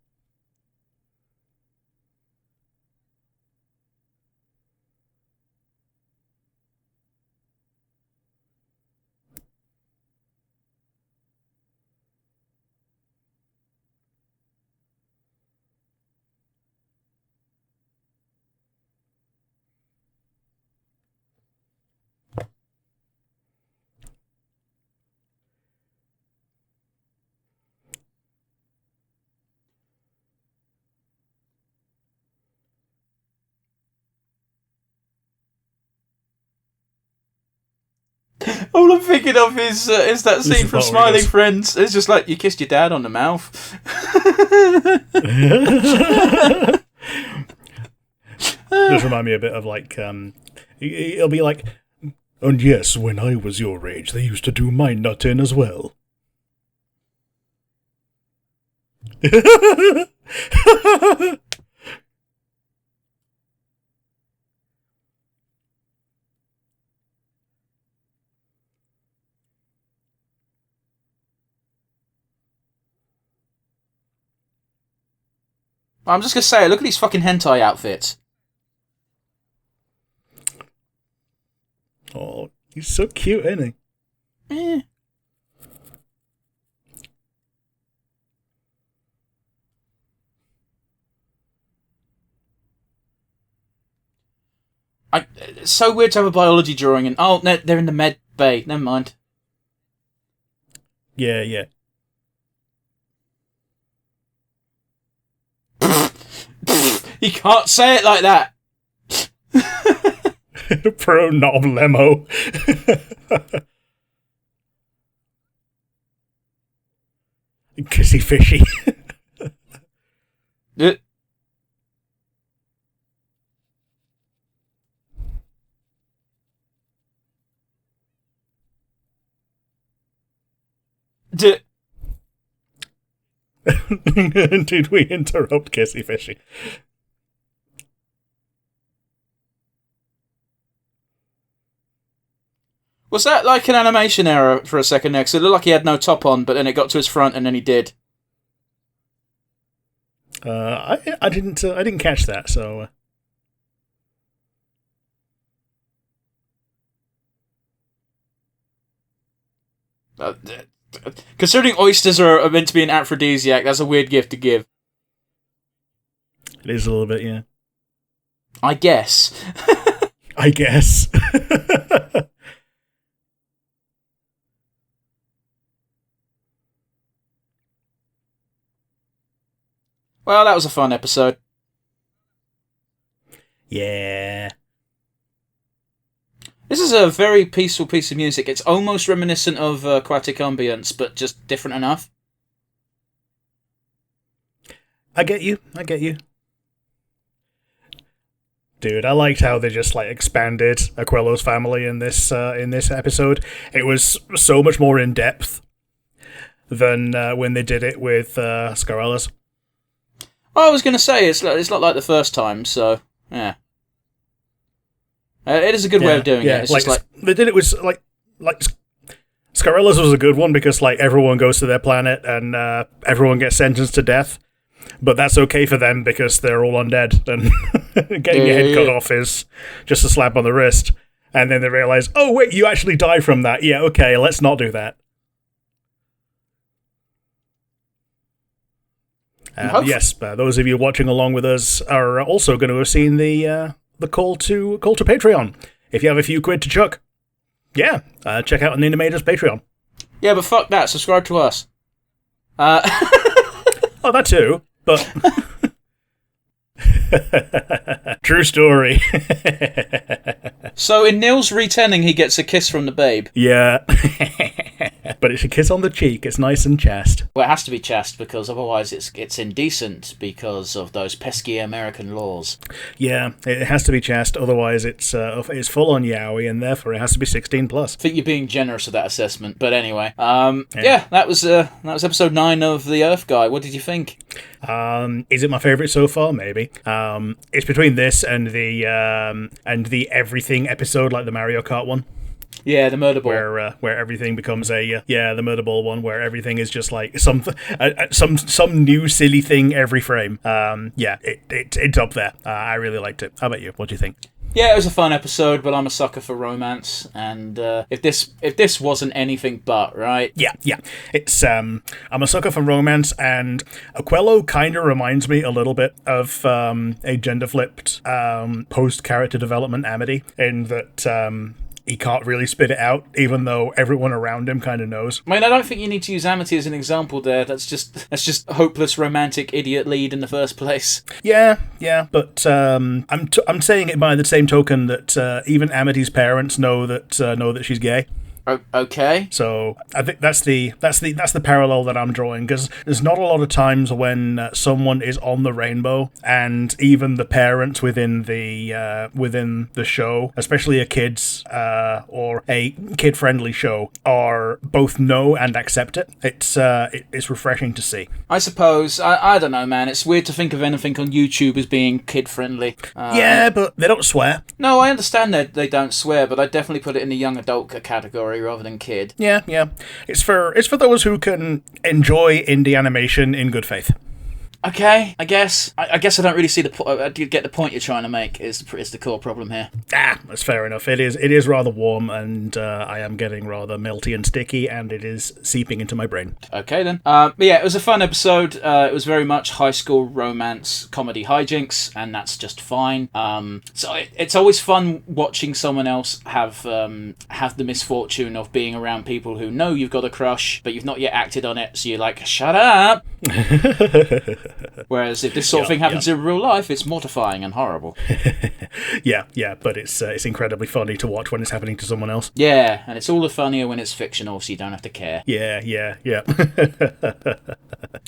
All I'm thinking of is that scene from Smiling hilarious. Friends. It's just like, you kissed your dad on the mouth. Does remind me a bit of like it'll be like, and yes, when I was your age, they used to do my nut in as well. I'm just going to say, look at these fucking hentai outfits. Oh, he's so cute, isn't he? Eh. It's so weird to have a biology drawing and... Oh, no, they're in the med bay. Never mind. Yeah, yeah. You can't say it like that. Pro knob lemo. Kissy fishy. Did we interrupt Kissy fishy? Was that like an animation error for a second there? 'Cause it looked like he had no top on, but then it got to his front and then he did. I didn't catch that, so. Considering oysters are meant to be an aphrodisiac, that's a weird gift to give. It is a little bit, yeah. I guess. I guess. Well, that was a fun episode. Yeah. This is a very peaceful piece of music. It's almost reminiscent of Aquatic Ambience, but just different enough. I get you. Dude, I liked how they just expanded Aquello's family in this episode. It was so much more in depth than when they did it with Scarella's. Oh, I was going to say it's not like the first time, so yeah. It is a good way of doing it. It's just they did it with Scarella's was a good one because everyone goes to their planet and everyone gets sentenced to death. But that's okay for them because they're all undead, and getting your head cut off is just a slap on the wrist. And then they realize, oh wait, you actually die from that. Yeah, okay, let's not do that. Yes, those of you watching along with us are also going to have seen the call to Patreon. If you have a few quid to chuck, check out an Animators Patreon. Yeah, but fuck that. Subscribe to us. Oh, that too. But true story. So in Neil's retelling, he gets a kiss from the babe. Yeah. But it's a kiss on the cheek. It's nice and chaste. Well, it has to be chaste because otherwise it's indecent because of those pesky American laws. Yeah, it has to be chaste. Otherwise, it's full on yaoi, and therefore it has to be 16 plus. I think you're being generous with that assessment. But anyway, that was episode 9 of The Earth Guy. What did you think? Is it my favourite so far? Maybe. It's between this and the everything episode, like the Mario Kart one. Yeah, the murder ball. Where everything becomes the murder ball one, where everything is just some new silly thing every frame. It's up there. I really liked it. How about you? What do you think? Yeah, it was a fun episode, but I'm a sucker for romance, and if this wasn't anything but, right? Yeah. It's I'm a sucker for romance, and Aquello kind of reminds me a little bit of a gender flipped post character development Amity, in that he can't really spit it out, even though everyone around him kind of knows. I mean, I don't think you need to use Amity as an example there. That's just hopeless romantic idiot lead in the first place. Yeah, but I'm saying it by the same token that even Amity's parents know that she's gay. Okay. So I think that's the parallel that I'm drawing, because there's not a lot of times when someone is on the rainbow, and even the parents within the show, especially a kids or a kid friendly show, are both know and accept it. It's refreshing to see. I suppose I don't know, man. It's weird to think of anything on YouTube as being kid friendly. Yeah, but they don't swear. No, I understand that they don't swear, but I definitely put it in the young adult category rather than kid. Yeah. It's for those who can enjoy indie animation in good faith. Okay, I guess I don't really see get the point you're trying to make. Is the core problem here? That's fair enough. It is rather warm, and I am getting rather melty and sticky, and it is seeping into my brain. Okay then. But yeah, it was a fun episode. It was very much high school romance comedy hijinks, and that's just fine. So it's always fun watching someone else have the misfortune of being around people who know you've got a crush, but you've not yet acted on it. So you're like, shut up. Whereas if this sort of thing happens in real life, it's mortifying and horrible. yeah, but it's incredibly funny to watch when it's happening to someone else. Yeah, and it's all the funnier when it's fictional, so you don't have to care. Yeah.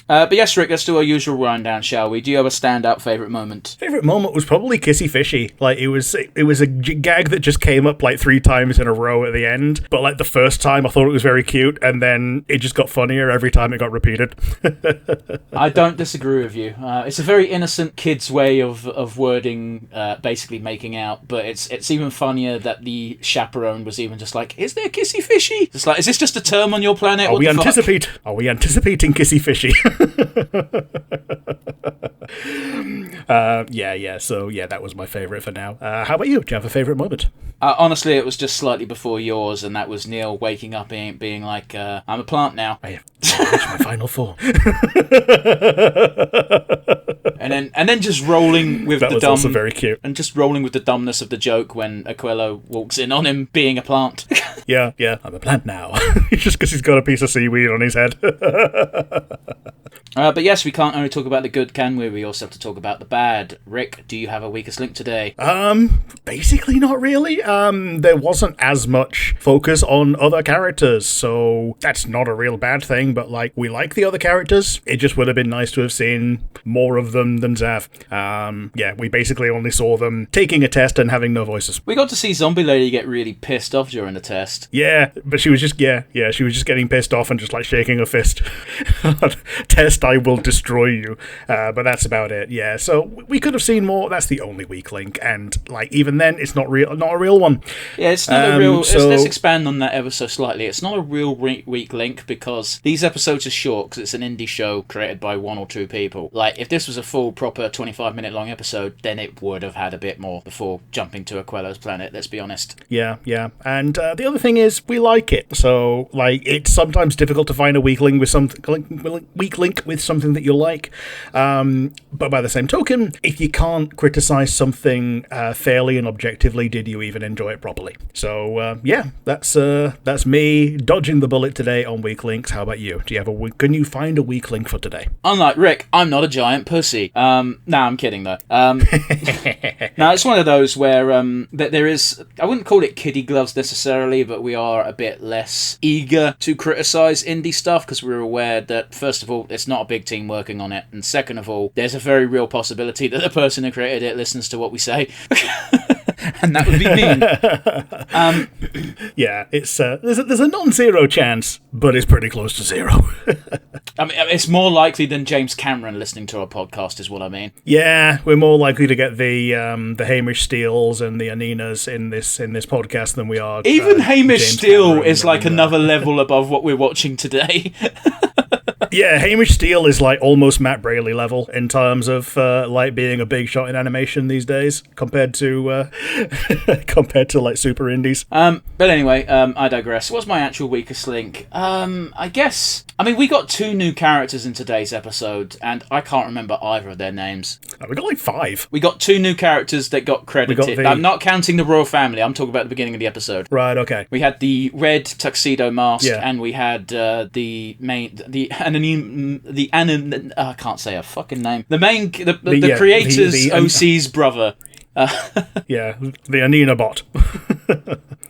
But yes, Rick, let's do our usual rundown, shall we? Do you have a standout favourite moment? Favourite moment was probably Kissy Fishy. Like, it was a gag that just came up 3 times in a row at the end, but the first time I thought it was very cute, and then it just got funnier every time it got repeated. I don't disagree with you. It's a very innocent kid's way of wording, basically making out, but it's even funnier that the chaperone was even just like, is there Kissy Fishy? It's like, is this just a term on your planet? Are we anticipating Kissy Fishy? So that was my favourite for now. How about you? Do you have a favourite moment? Honestly, it was just slightly before yours, and that was Neil waking up being like, I'm a plant now. I have reached my final form. And then just rolling with that the was also very cute. And just rolling with the dumbness of the joke when Aquilo walks in on him being a plant. Yeah, I'm a plant now. Just because he's got a piece of seaweed on his head. But yes, we can't only talk about the good, can we? We also have to talk about the bad. Rick, do you have a weakest link today? Basically not really. There wasn't as much focus on other characters, so that's not a real bad thing, but like, we like the other characters. It just would have been nice to have seen more of them than Zav. We basically only saw them taking a test and having no voices. We got to see Zombie Lady get really pissed off during the test. Yeah, but she was just, she was just getting pissed off and just like shaking her fist. Test, I will destroy you. But that's about it, yeah. So we could have seen more. That's the only weak link, and like, even then, it's not a real one. Yeah, it's not a real... let's expand on that ever so slightly. It's not a real weak link because these episodes are short because it's an indie show created by one or two people. Like, if this was a full, proper 25-minute long episode, then it would have had a bit more before jumping to Aquelo's planet, let's be honest. Yeah. And the other thing is, we like it. So, like, it's sometimes difficult to find a weak link with something that you like. But by the same token, if you can't criticize something fairly and objectively, did you even enjoy it properly? So, that's me dodging the bullet today on weak links. How about you? Can you find a weak link for today? Unlike Rick, I'm not a giant pussy. I'm kidding though. Now, it's one of those where there is, I wouldn't call it kiddie gloves necessarily, but we are a bit less eager to criticize indie stuff because we're aware that, first of all, it's not a big team working on it, and second of all, there's a very real possibility that the person who created it listens to what we say. And that would be me. It's there's a non-zero chance, but it's pretty close to zero. I mean, it's more likely than James Cameron listening to our podcast, is what I mean. Yeah, we're more likely to get the Hamish Steeles and the Aninas in this podcast than we are. Even Hamish James Steele Cameron is like another level above what we're watching today. Yeah, Hamish Steele is like almost Matt Braley level in terms of like being a big shot in animation these days compared to like super indies. But anyway, I digress. What's my actual weakest link? I mean, we got 2 new characters in today's episode, and I can't remember either of their names. We got like 5. We got 2 new characters that got credited. I'm not counting the royal family. I'm talking about the beginning of the episode. Right. Okay. We had the red tuxedo mask, and we had I can't say a fucking name. The creator's OC's brother. The Anina bot.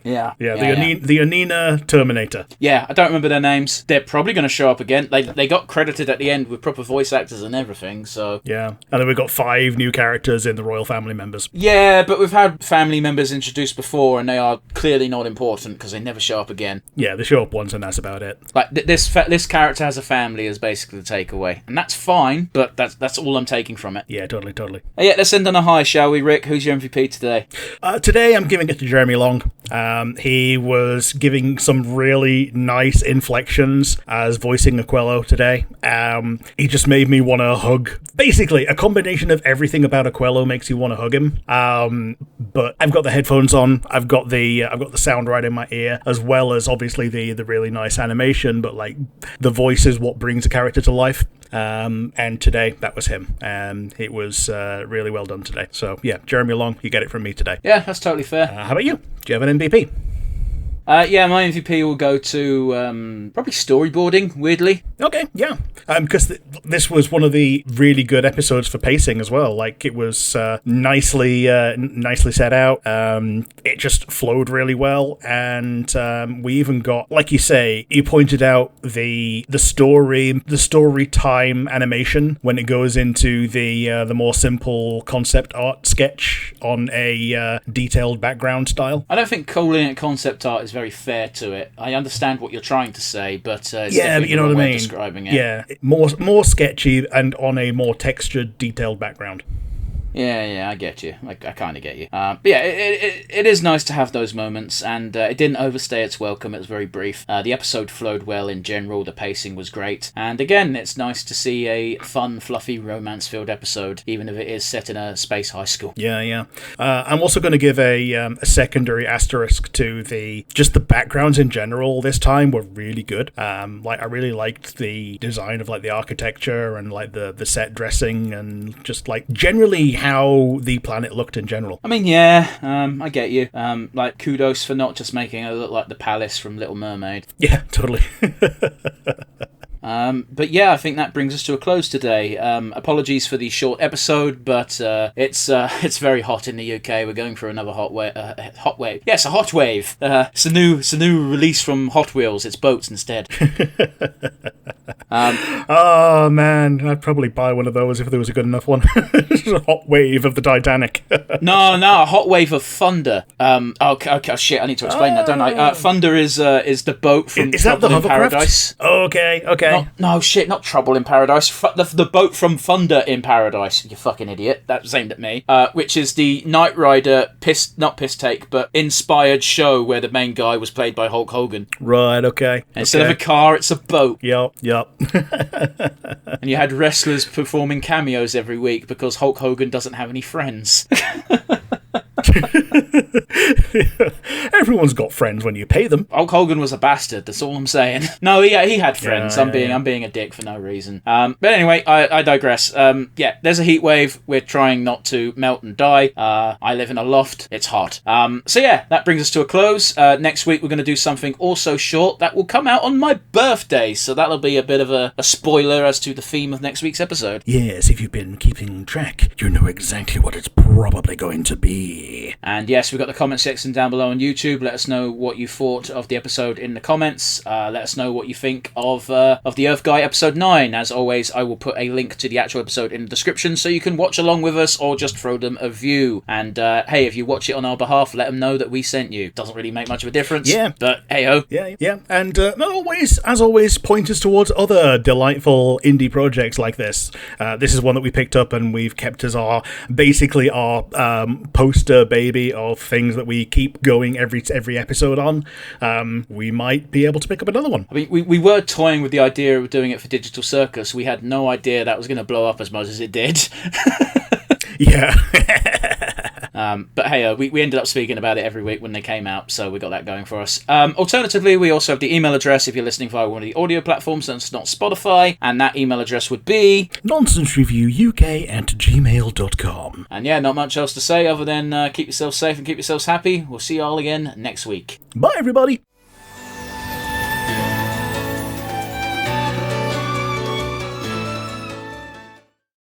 The Anina Terminator. Yeah, I don't remember their names. They're probably going to show up again. They got credited at the end with proper voice actors and everything, so... Yeah, and then we've got 5 new characters in the royal family members. Yeah, but we've had family members introduced before, and they are clearly not important because they never show up again. Yeah, they show up once and that's about it. Like, this character has a family is basically the takeaway. And that's fine, but that's all I'm taking from it. Yeah, totally. Yeah, let's end on a high, shall we, Rick? Who's your MVP today? Today I'm giving it to Jeremy Long. He was giving some really nice inflections as voicing Aquilo today. He just made me want to hug. Basically, a combination of everything about Aquilo makes you want to hug him. But I've got the headphones on. I've got the sound right in my ear, as well as obviously the really nice animation. But like, the voice is what brings a character to life. And today that was him. It was really well done today. So yeah, Jeremy Long, you get it from me today. Yeah, that's totally fair. How about you? Do you have an MVP? Yeah, my MVP will go to probably storyboarding, weirdly. Okay, yeah. Because this was one of the really good episodes for pacing as well. Like, it was nicely set out. It just flowed really well. And we even got, like you say, you pointed out the story time animation when it goes into the more simple concept art sketch on a detailed background style. I don't think calling it concept art is very fair to it. I understand what you're trying to say, but it's but you know what I mean. Describing it. Yeah, more sketchy and on a more textured, detailed background. Yeah, I get you. I kind of get you. But yeah, it is nice to have those moments, and it didn't overstay its welcome. It was very brief. The episode flowed well in general. The pacing was great. And again, it's nice to see a fun, fluffy, romance-filled episode, even if it is set in a space high school. Yeah. I'm also going to give a secondary asterisk to the backgrounds in general this time were really good. I really liked the design of the architecture and the set dressing and just generally how the planet looked in general. I mean, yeah, I get you. Kudos for not just making it look like the palace from Little Mermaid. Yeah, totally. But yeah, I think that brings us to a close today. Apologies for the short episode, but it's very hot in the UK. We're going for another hot wave. Yes, a hot wave. It's a new release from Hot Wheels. It's boats instead. Oh man, I'd probably buy one of those if there was a good enough one. A hot wave of the Titanic. No, a hot wave of thunder. Okay, shit, I need to explain that, don't I? Thunder is the boat from Trouble in Paradise. Okay. No, shit, not Trouble in Paradise. The boat from Thunder in Paradise, you fucking idiot. That was aimed at me. Which is the Knight Rider not piss take, but inspired show where the main guy was played by Hulk Hogan. Right, okay. Instead of a car, it's a boat. Yep. And you had wrestlers performing cameos every week because Hulk Hogan doesn't have any friends. Everyone's got friends when you pay them. Hulk Hogan was a bastard, that's all I'm saying. No, he had friends. I'm being a dick for no reason. But anyway, I digress. There's a heat wave. We're trying not to melt and die. I live in a loft. It's hot. So yeah, that brings us to a close. Next week we're going to do something also short that will come out on my birthday, so that'll be a bit of a spoiler as to the theme of next week's episode. Yes, if you've been keeping track, you know exactly what it's probably going to be. And yes, we've got the comment section down below on YouTube. Let us know what you thought of the episode in the comments. Let us know what you think of the Earth Guy episode 9. As always, I will put a link to the actual episode in the description so you can watch along with us or just throw them a view. And hey, if you watch it on our behalf, let them know that we sent you. Doesn't really make much of a difference. Yeah. But hey-ho. Yeah. And as always, point us towards other delightful indie projects like this. This is one that we picked up and we've kept as our poster baby of things that we keep going every episode on. We might be able to pick up another one. I mean, we were toying with the idea of doing it for Digital Circus. We had no idea that was going to blow up as much as it did. Yeah. But hey, we ended up speaking about it every week when they came out, so we got that going for us. Alternatively, we also have the email address if you're listening via one of the audio platforms that's not Spotify, and that email address would be nonsensereviewuk@gmail.com. And yeah, not much else to say other than keep yourselves safe and keep yourselves happy. We'll see you all again next week. Bye, everybody.